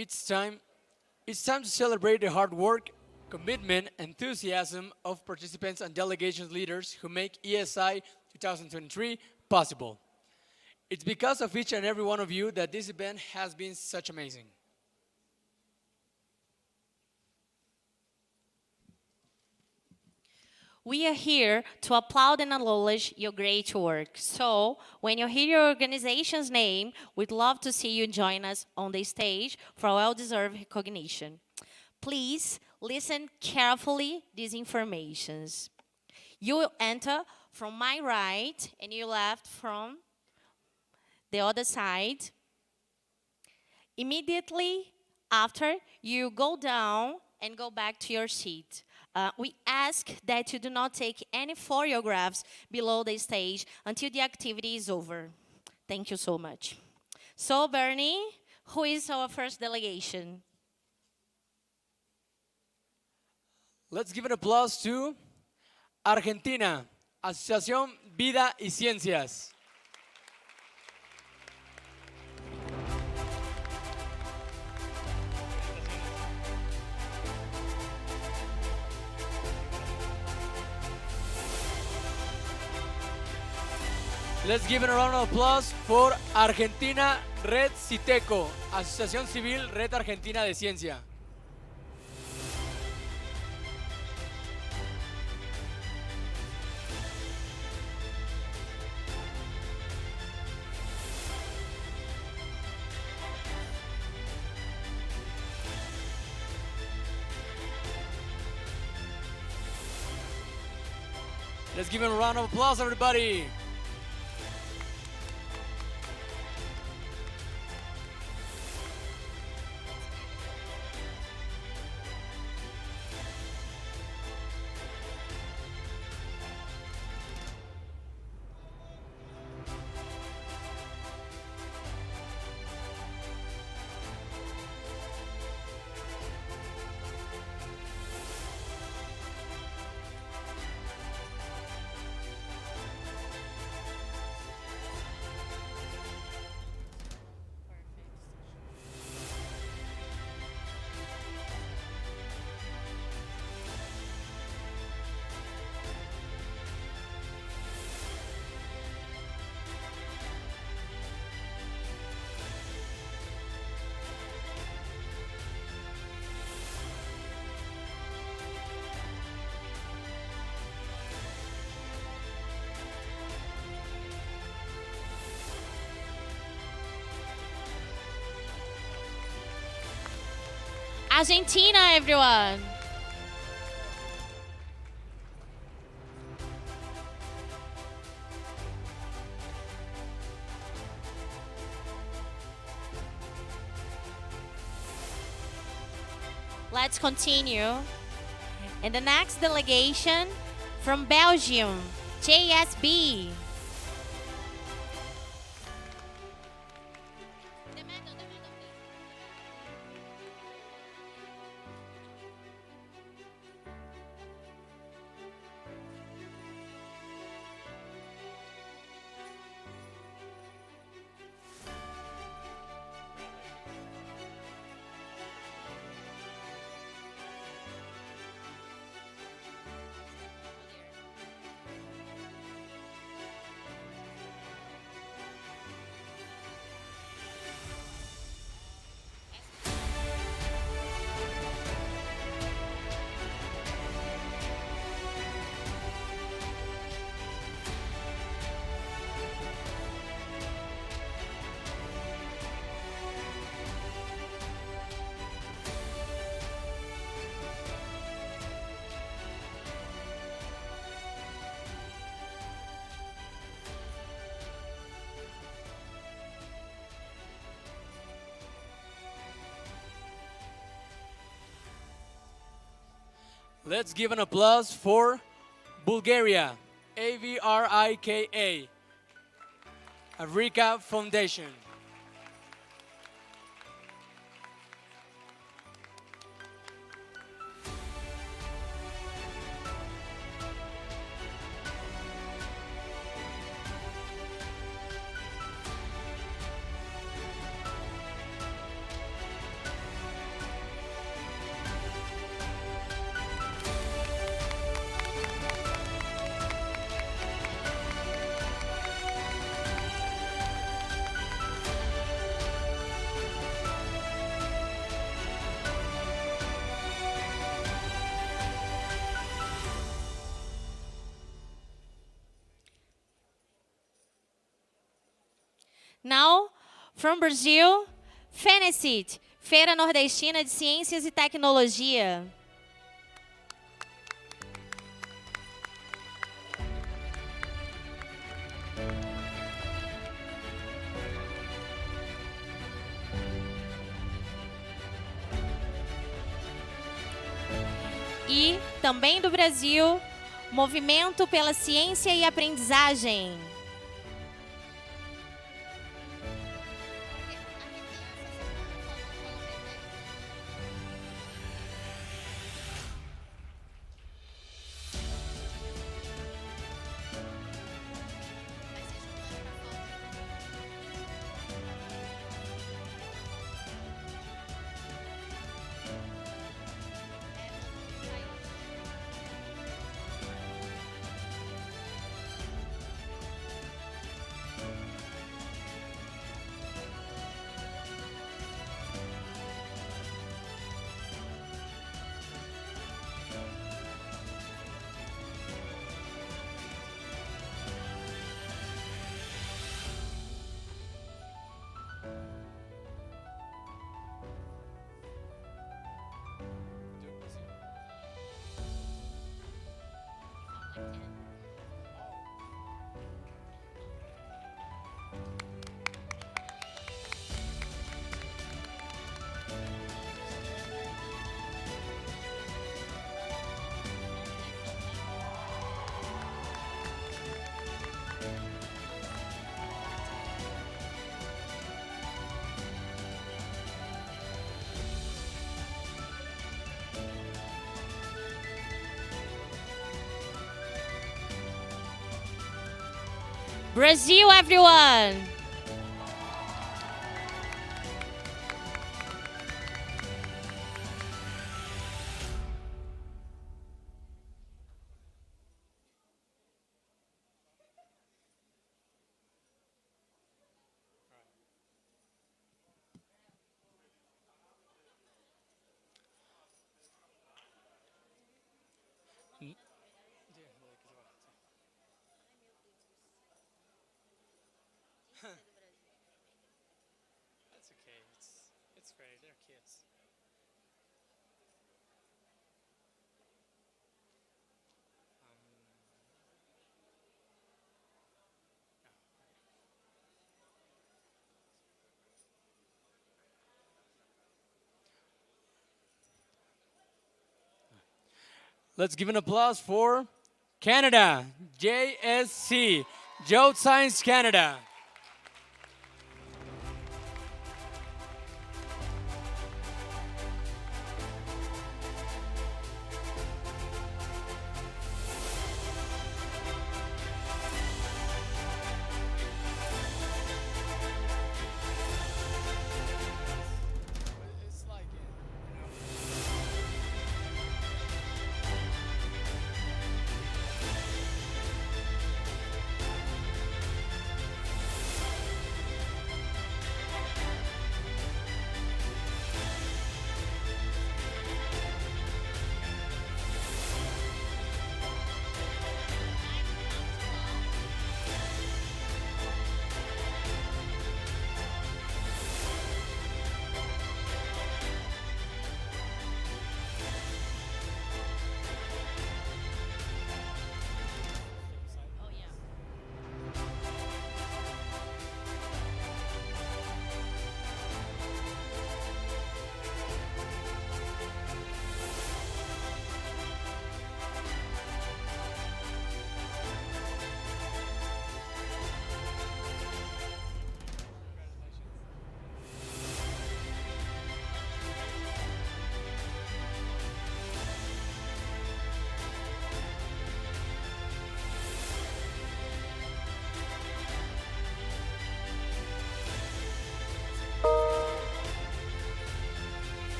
It's time to celebrate the hard work, commitment, enthusiasm of participants and delegation leaders who make ESI 2023 possible. It's because of each and every one of you that this event has been such amazing. We are here to applaud and acknowledge your great work. So, when you hear your organization's name, we'd love to see you join us on the stage for well-deserved recognition. Please listen carefully these informations. You will enter from my right and you left from the other side. Immediately after, you go down and go back to your seat. We ask that you do not take any photographs below the stage until the activity is over. Thank you so much. So, Bernie, who is our first delegation? Let's give an applause to Argentina, Asociación Vida y Ciencias. Let's give a round of applause for Argentina Red Citeco, Asociación Civil Red Argentina de Ciencia. Let's give him a round of applause, everybody. Argentina, everyone. Let's continue. And the next delegation from Belgium, JSB. Let's give an applause for Bulgaria, AVRIKA, Avrika Foundation. From Brazil, FENECIT, Feira Nordestina de Ciências e Tecnologia. E, também do Brasil, Movimento pela Ciência e Aprendizagem. Brazil, everyone! That's okay. It's great. They're kids. Let's give an applause for Canada, JSC, Geoscience Canada.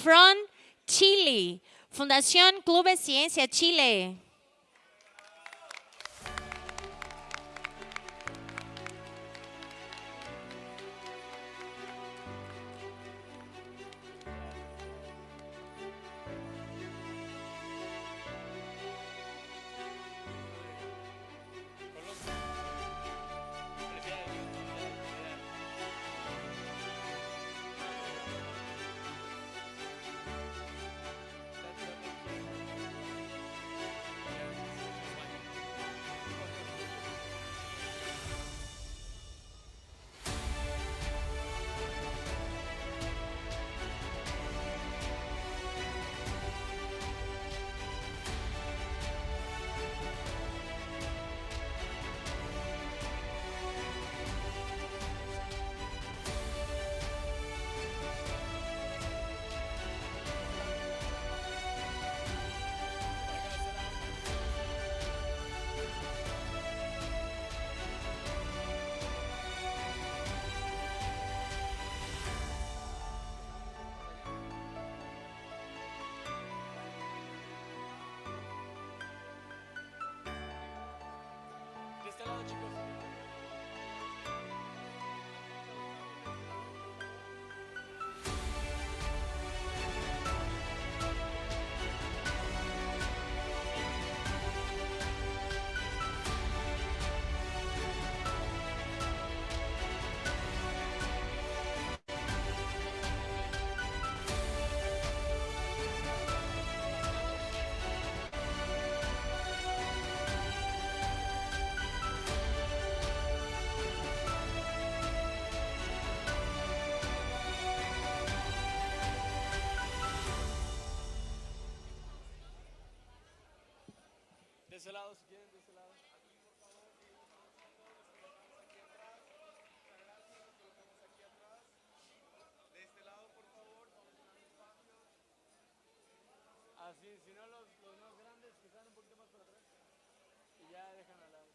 From Chile, Fundación Club de Ciencia Chile. De ese lado, si quieren, de ese lado. De este lado, por favor. Así, si no, los más grandes que están un poquito más para atrás. Y ya dejan al lado.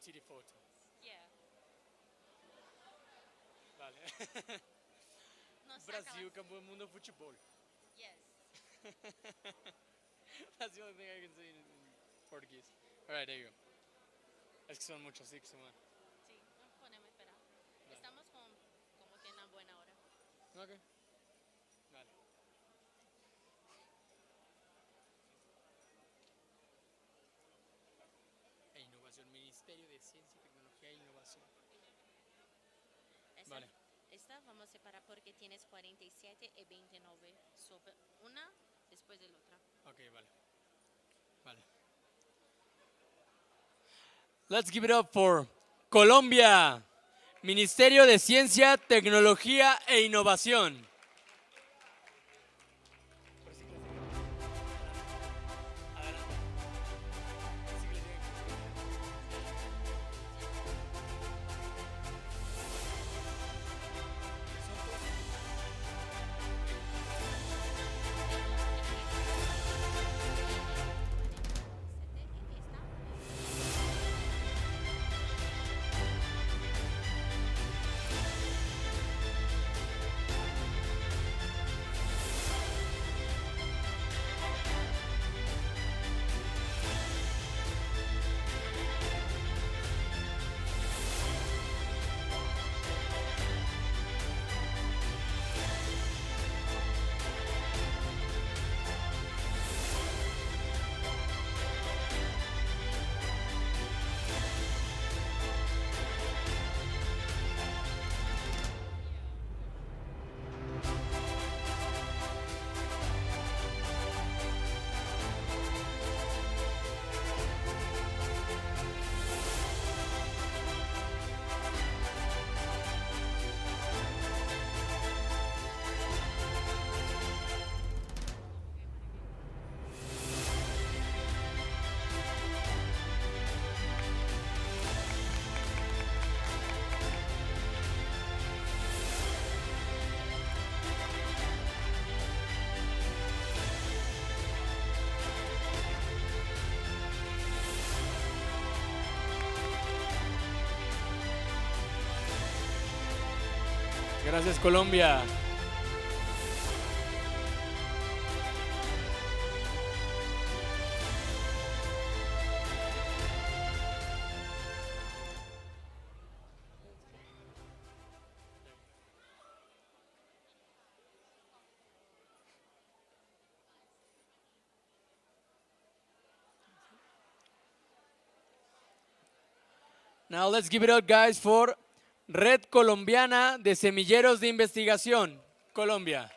Tire foto. Yeah. Vale. No Brasil, campeão do mundo de futebol. Yes. That's the only thing I can say in Portuguese. All right, there you go. Es que son muchos, sí que se van. Sí, nos ponemos a esperar. Estamos como que en una buena hora. Ok. Vale. E innovación, Ministerio de Ciencia, Tecnología e Innovación. Vale. Esta vamos a separar porque tienes 47 y 29. Sobre una después de la otra. Ok, vale. Vale. Let's give it up for Colombia. Ministerio de Ciencia, Tecnología e Innovación. Gracias, Colombia. Now let's give it up, guys, for Red Colombiana de Semilleros de Investigación, Colombia.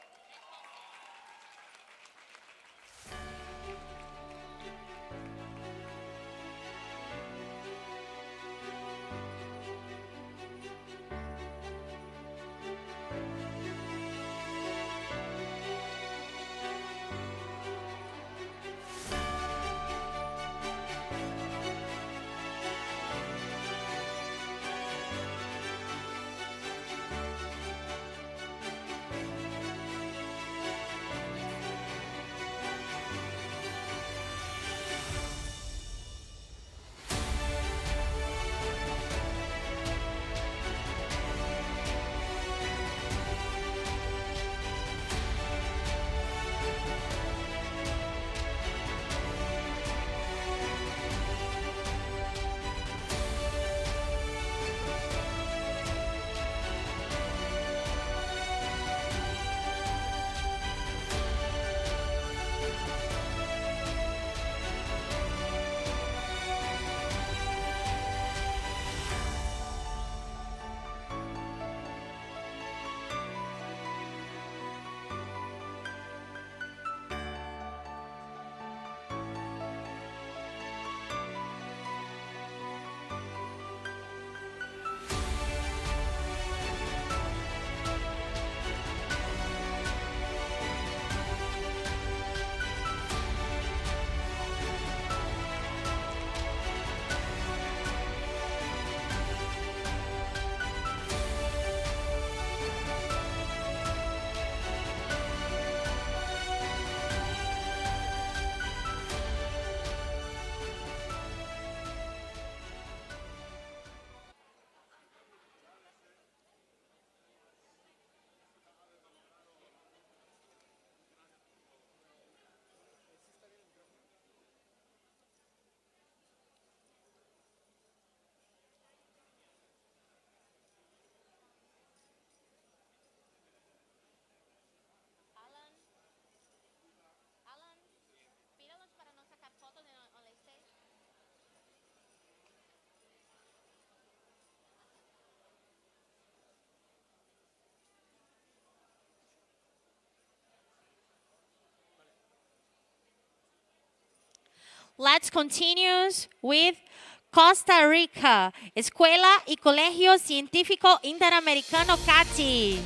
Let's continue with Costa Rica, Escuela y Colegio Científico Interamericano CATI.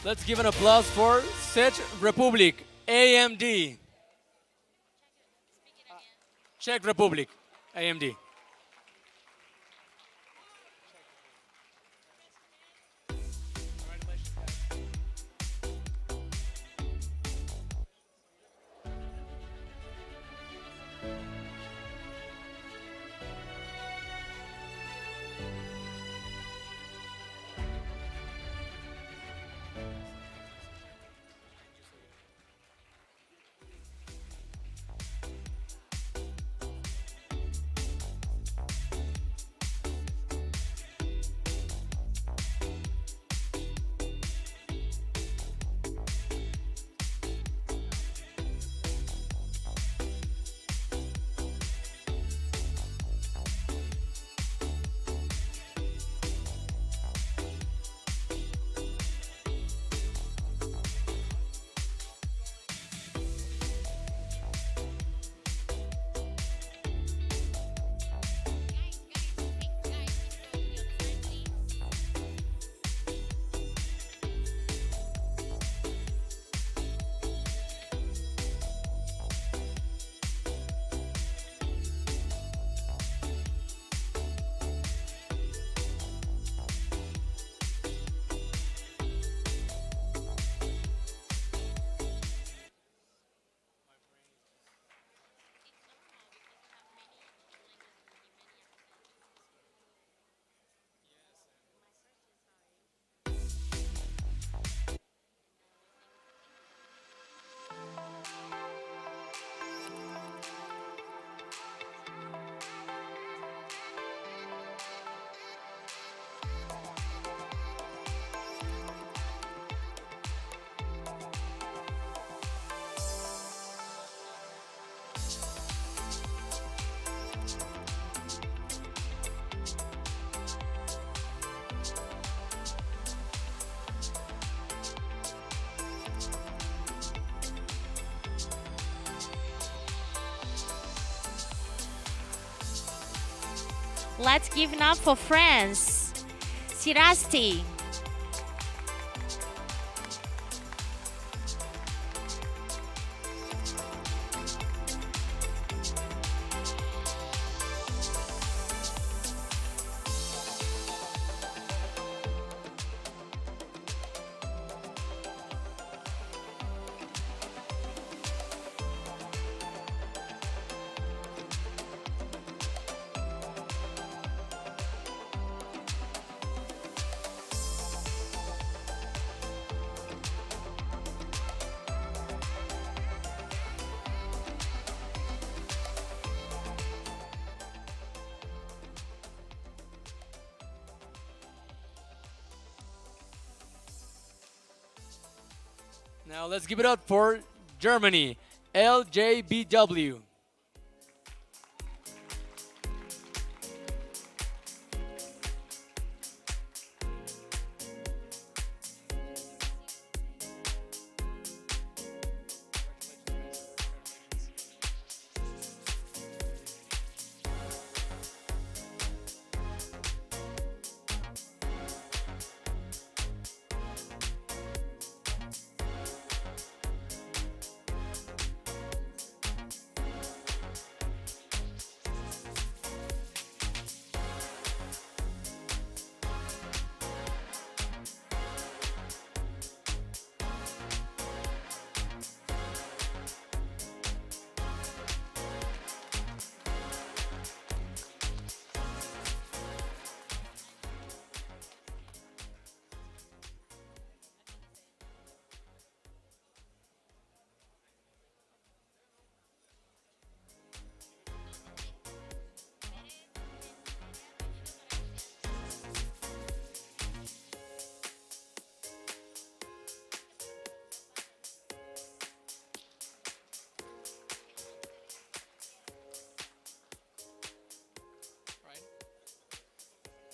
Let's give an applause for Czech Republic, AMD. Czech Republic, AMD. Let's give it up for France. Sirasti. Now let's give it up for Germany, LJBW.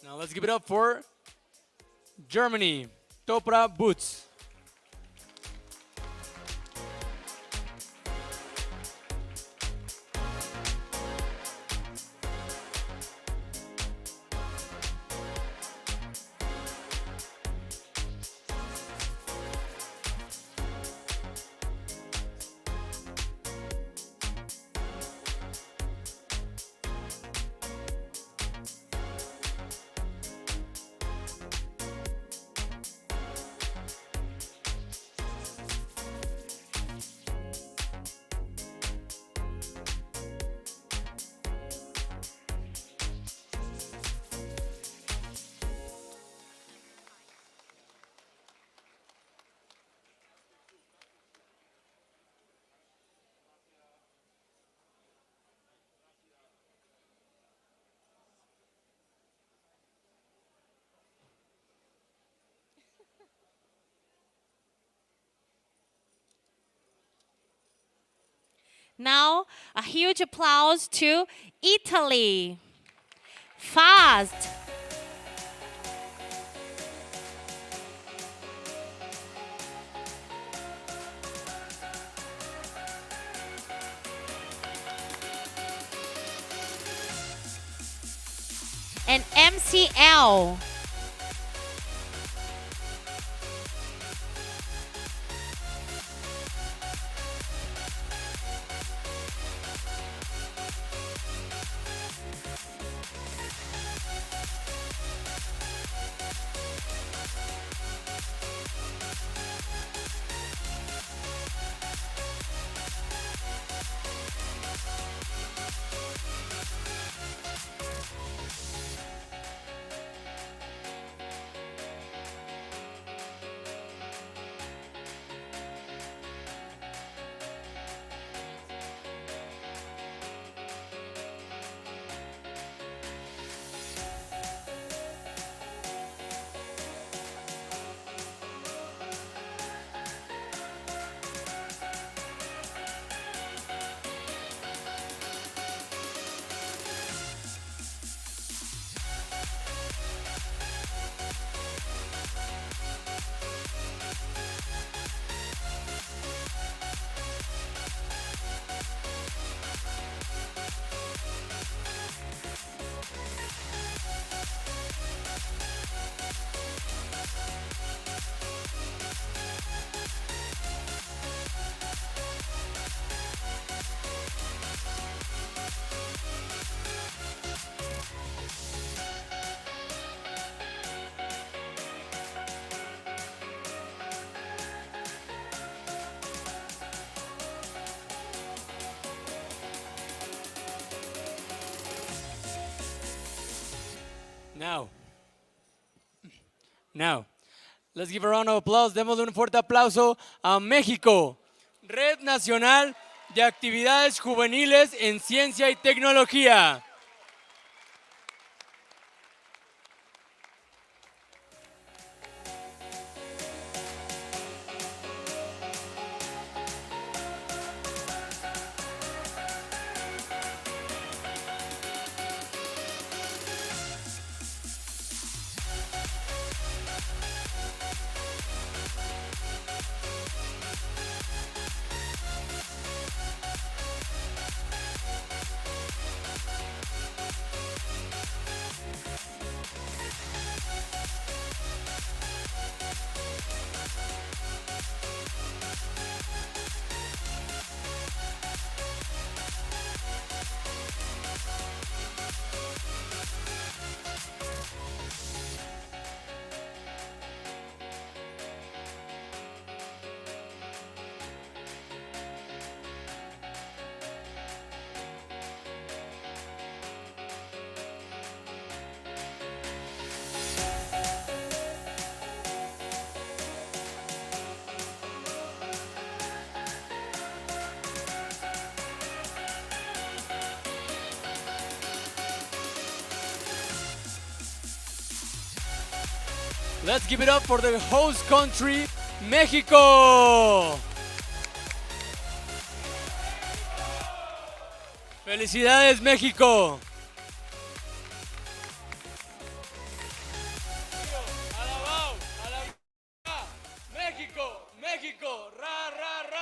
Now let's give it up for Germany, Topra Boots. Now, a huge applause to Italy. Fast. And MCL. Now, let's give a round of applause. Démosle un fuerte aplauso a México, Red Nacional de Actividades Juveniles en Ciencia y Tecnología. Let's give it up for the host country, México. Felicidades, México. México, México, ra, ra, ra.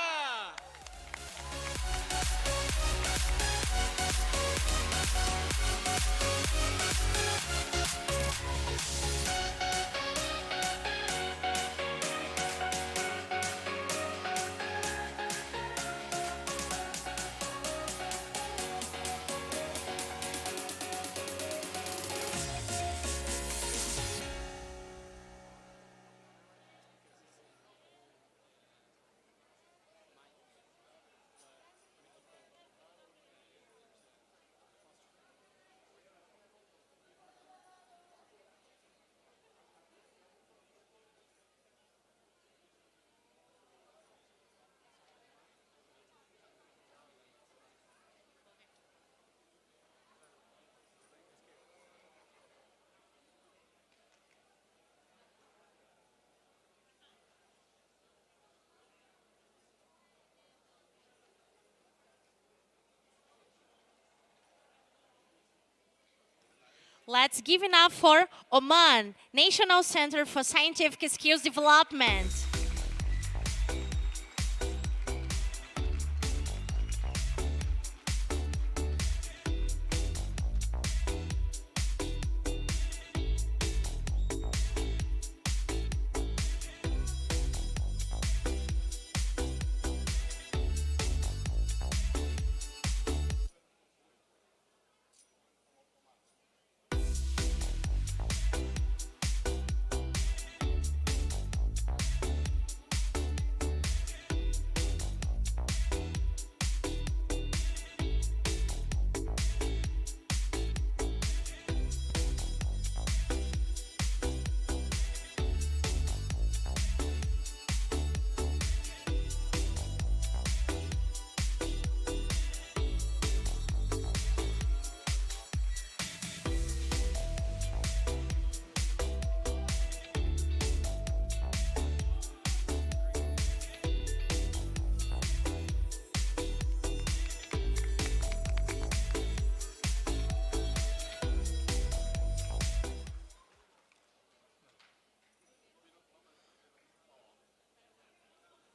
Let's give it up for Oman, National Center for Scientific Skills Development.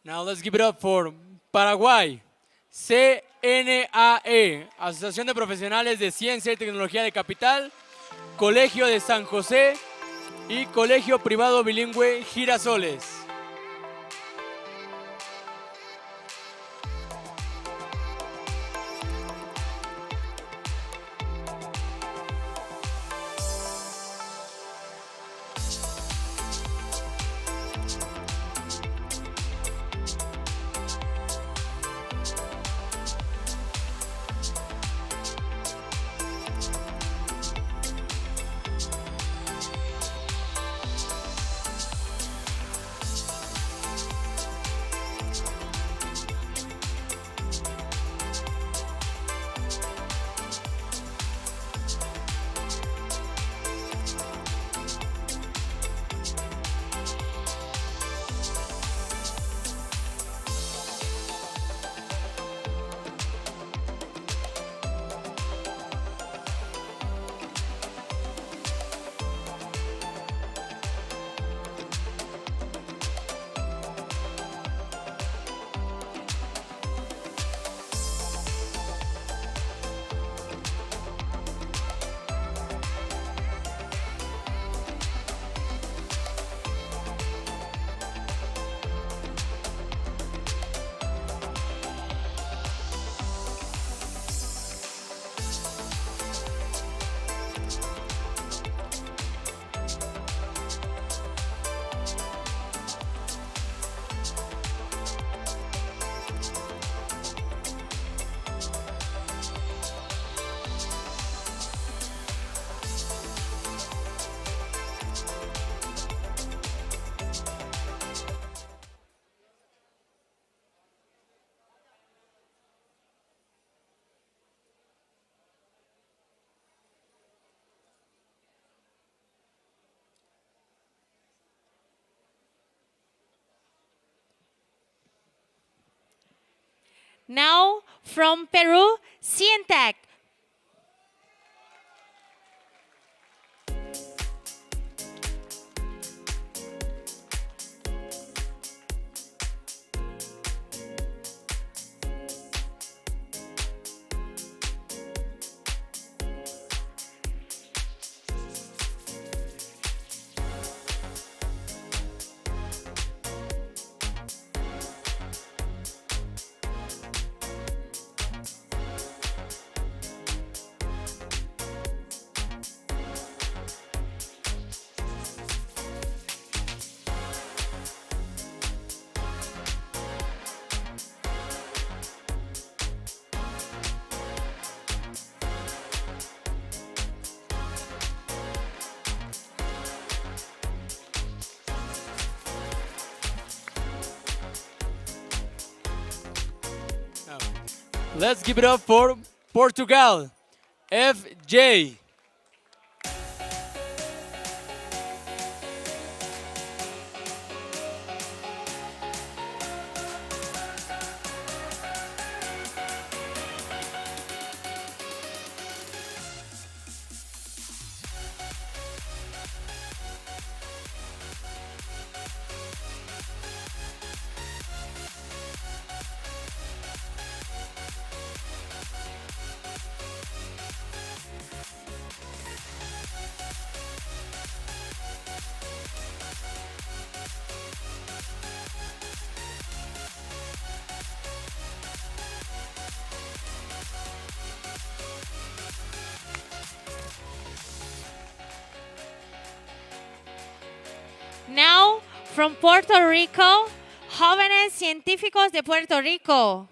Now let's give it up for Paraguay, CNAE, Asociación de Profesionales de Ciencia y Tecnología de Capital, Colegio de San José y Colegio Privado Bilingüe Girasoles. Now, from Peru, Cientec. Let's give it up for Portugal, FJ. Now, from Puerto Rico, Jóvenes Científicos de Puerto Rico.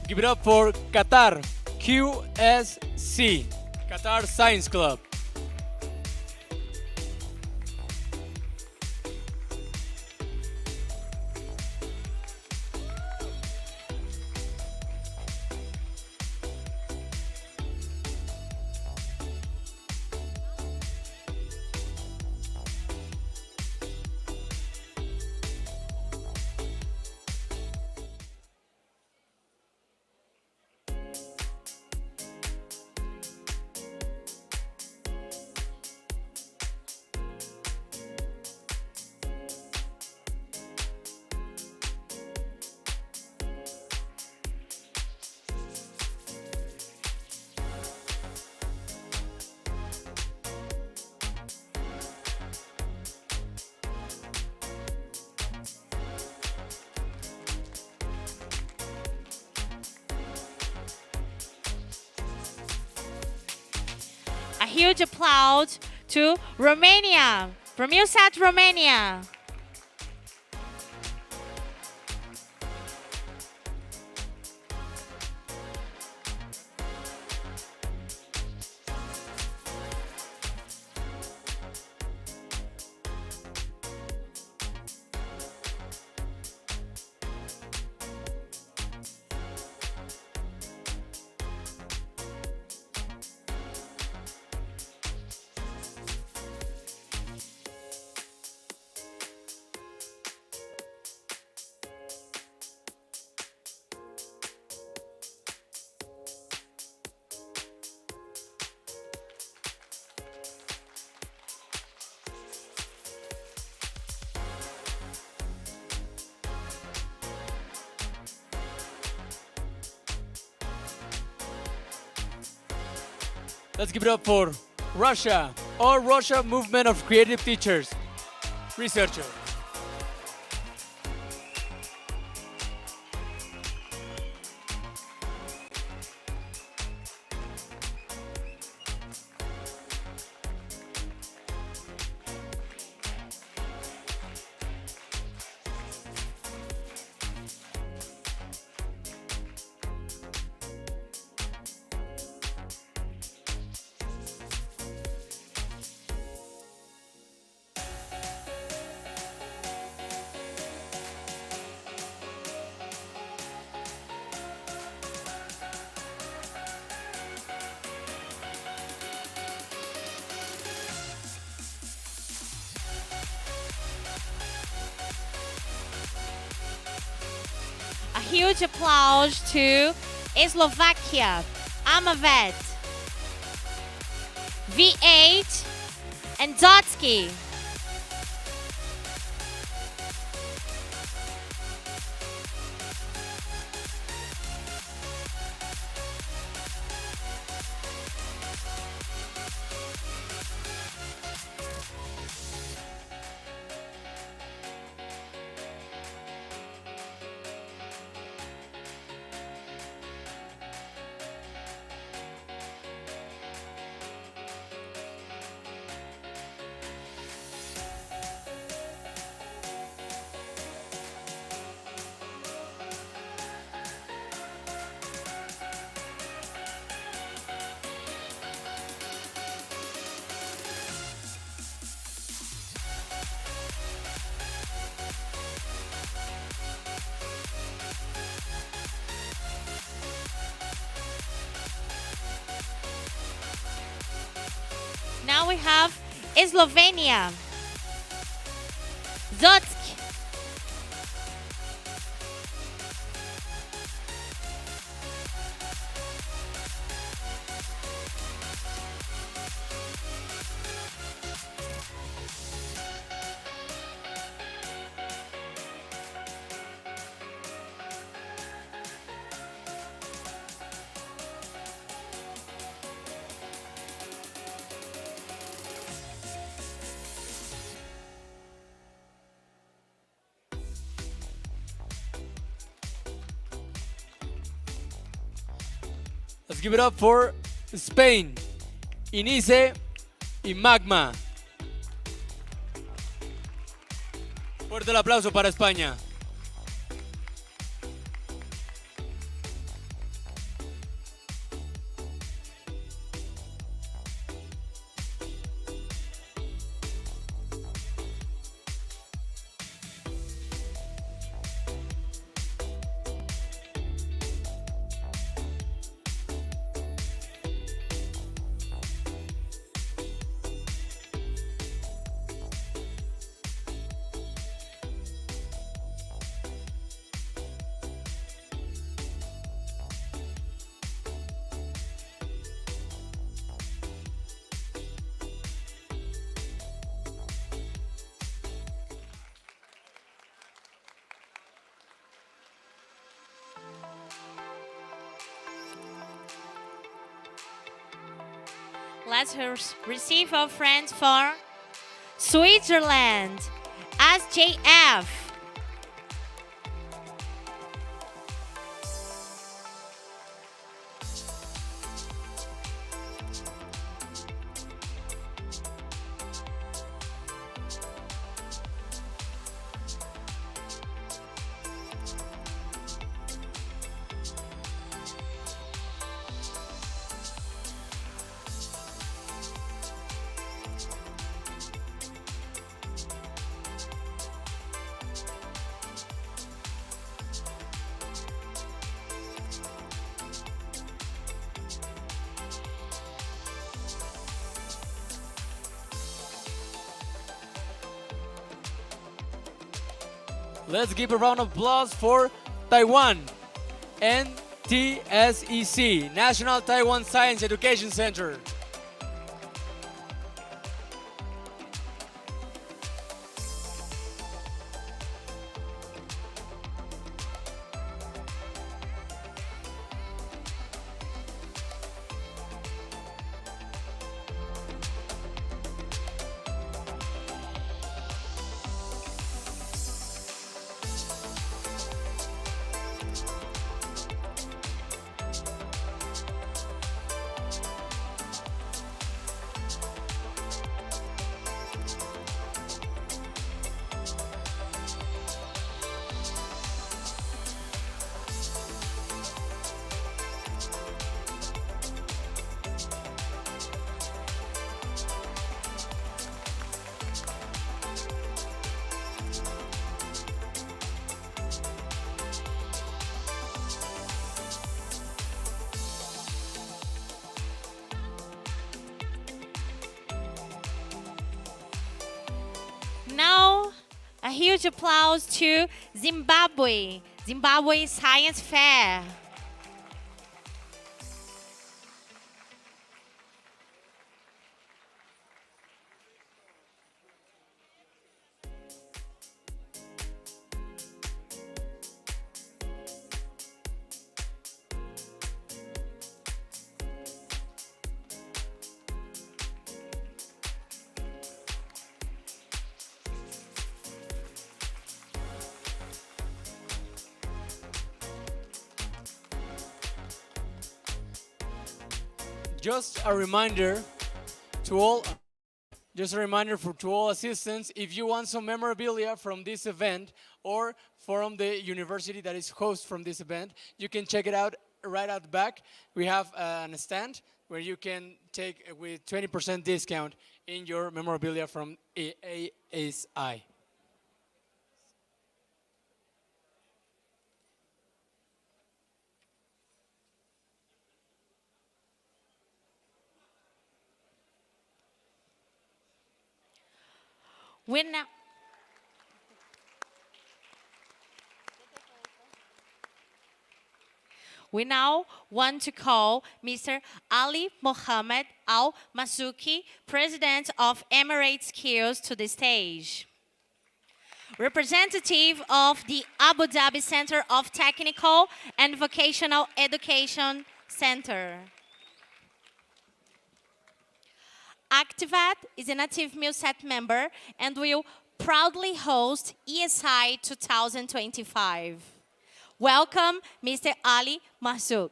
Give it up for Qatar, QSC, Qatar Science Club. A huge applause to Romania, from USAT Romania. Let's give it up for Russia, All Russia Movement of Creative Teachers, researcher. huge applause to Slovakia. I'm a vet. V8 and Dotsky. Now we have Slovenia. Zotsk. Let's give it up for Spain, Inice y Magma. Fuerte el aplauso para España. Let's receive our friends for Switzerland, SJF. Let's give a round of applause for Taiwan, NTSEC, National Taiwan Science Education Center. Now, a huge applause to Zimbabwe, Zimbabwe Science Fair. Just a reminder to all to all assistants, if you want some memorabilia from this event or from the university that is host from this event, you can check it out right out the back. We have a stand where you can take with 20% discount in your memorabilia from ASI. We now want to call Mr. Ali Mohammed Al Masuki, President of Emirates Skills, to the stage. Representative of the Abu Dhabi Center of Technical and Vocational Education Center. Activat is an active MILSET member and will proudly host ESI 2025. Welcome, Mr. Ali Masouk.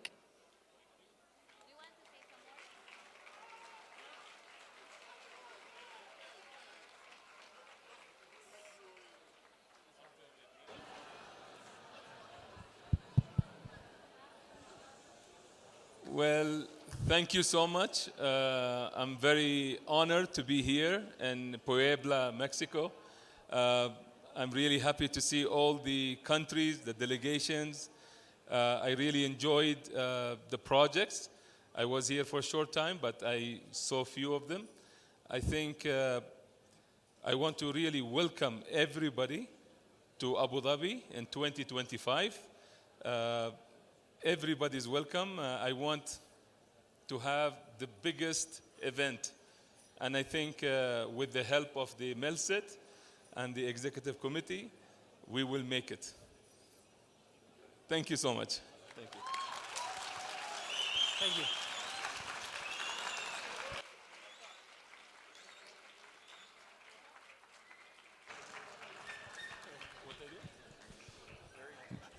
Well, thank you so much. I'm very honored to be here in Puebla, Mexico. I'm really happy to see all the countries, the delegations. I really enjoyed the projects. I was here for a short time, but I saw a few of them. I think I want to really welcome everybody to Abu Dhabi in 2025. Everybody's welcome. I want to have the biggest event. And I think with the help of the MILSET and the executive committee, we will make it. Thank you so much. Thank you. Thank you.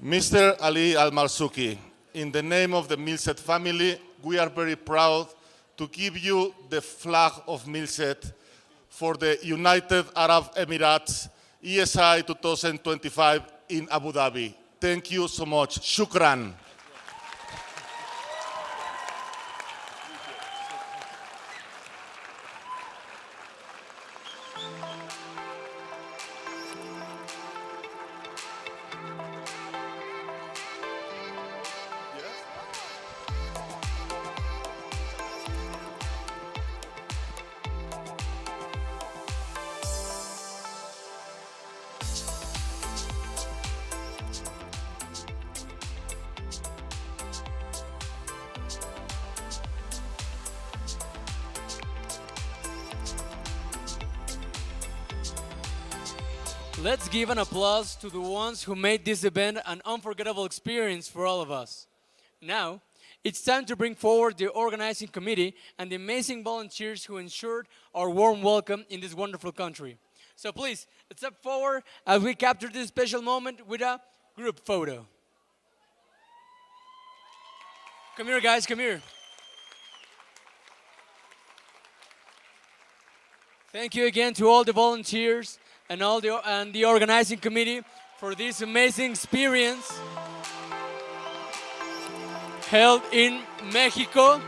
Mr. Ali Al-Marzuki, in the name of the MILSET family, we are very proud to give you the flag of MILSET for the United Arab Emirates ESI 2025 in Abu Dhabi. Thank you so much. Shukran. Let's give an applause to the ones who made this event an unforgettable experience for all of us. Now, it's time to bring forward the organizing committee and the amazing volunteers who ensured our warm welcome in this wonderful country. So please, step forward as we capture this special moment with a group photo. Come here, guys, come here. Thank you again to all the volunteers and the organizing committee for this amazing experience held in Mexico.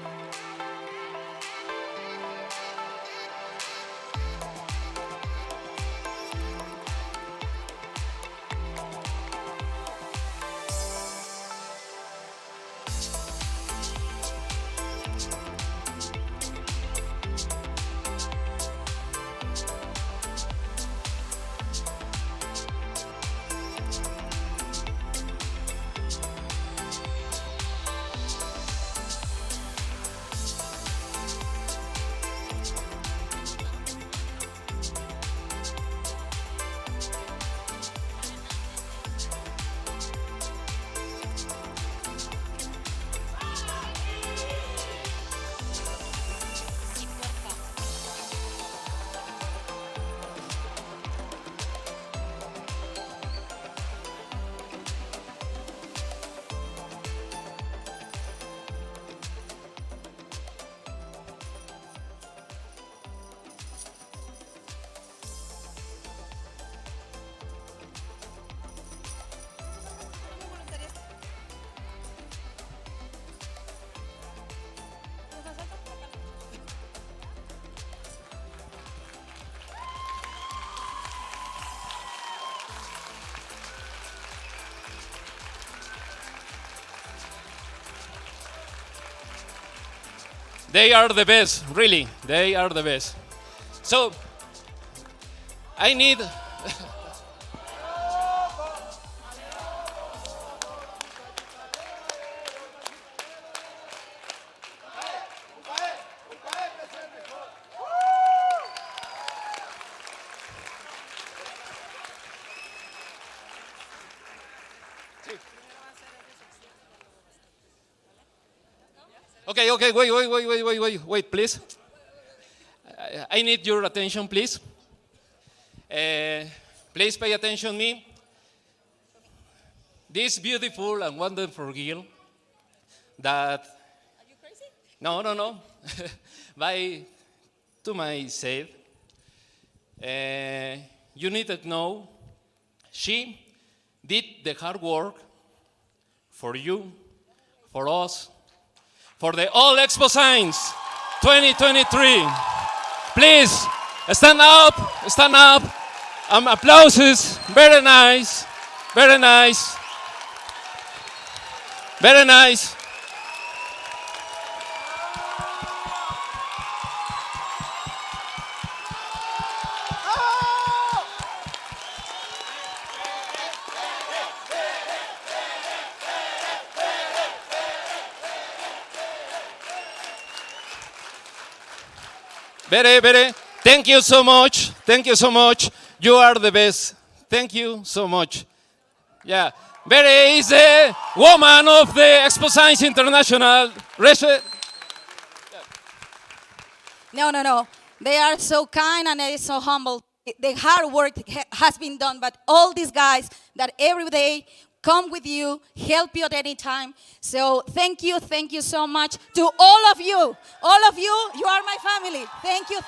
They are the best, really. They are the best. So, I need... Okay, wait, please. I need your attention, please. Please pay attention to me. This beautiful and wonderful girl that... Are you crazy? No. By to myself, you need to know she did the hard work for you, for us, for the All Expo Signs 2023. Please, stand up. Applauses, very nice. Very. Thank you so much. You are the best. Thank you so much. Yeah. Very is the woman of the Expociencias International. No. They are so kind and they are so humble. The hard work has been done, but all these guys that every day come with you, help you at any time. So thank you so much to all of you. All of you are my family. Thank you.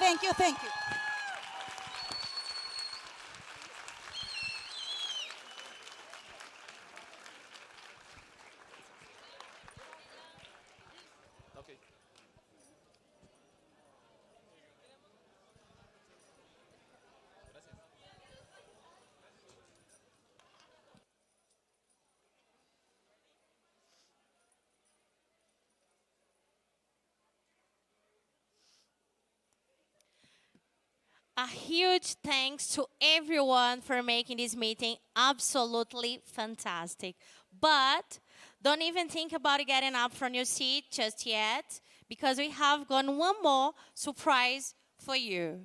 A huge thanks to everyone for making this meeting absolutely fantastic. But don't even think about getting up from your seat just yet, because we have got one more surprise for you.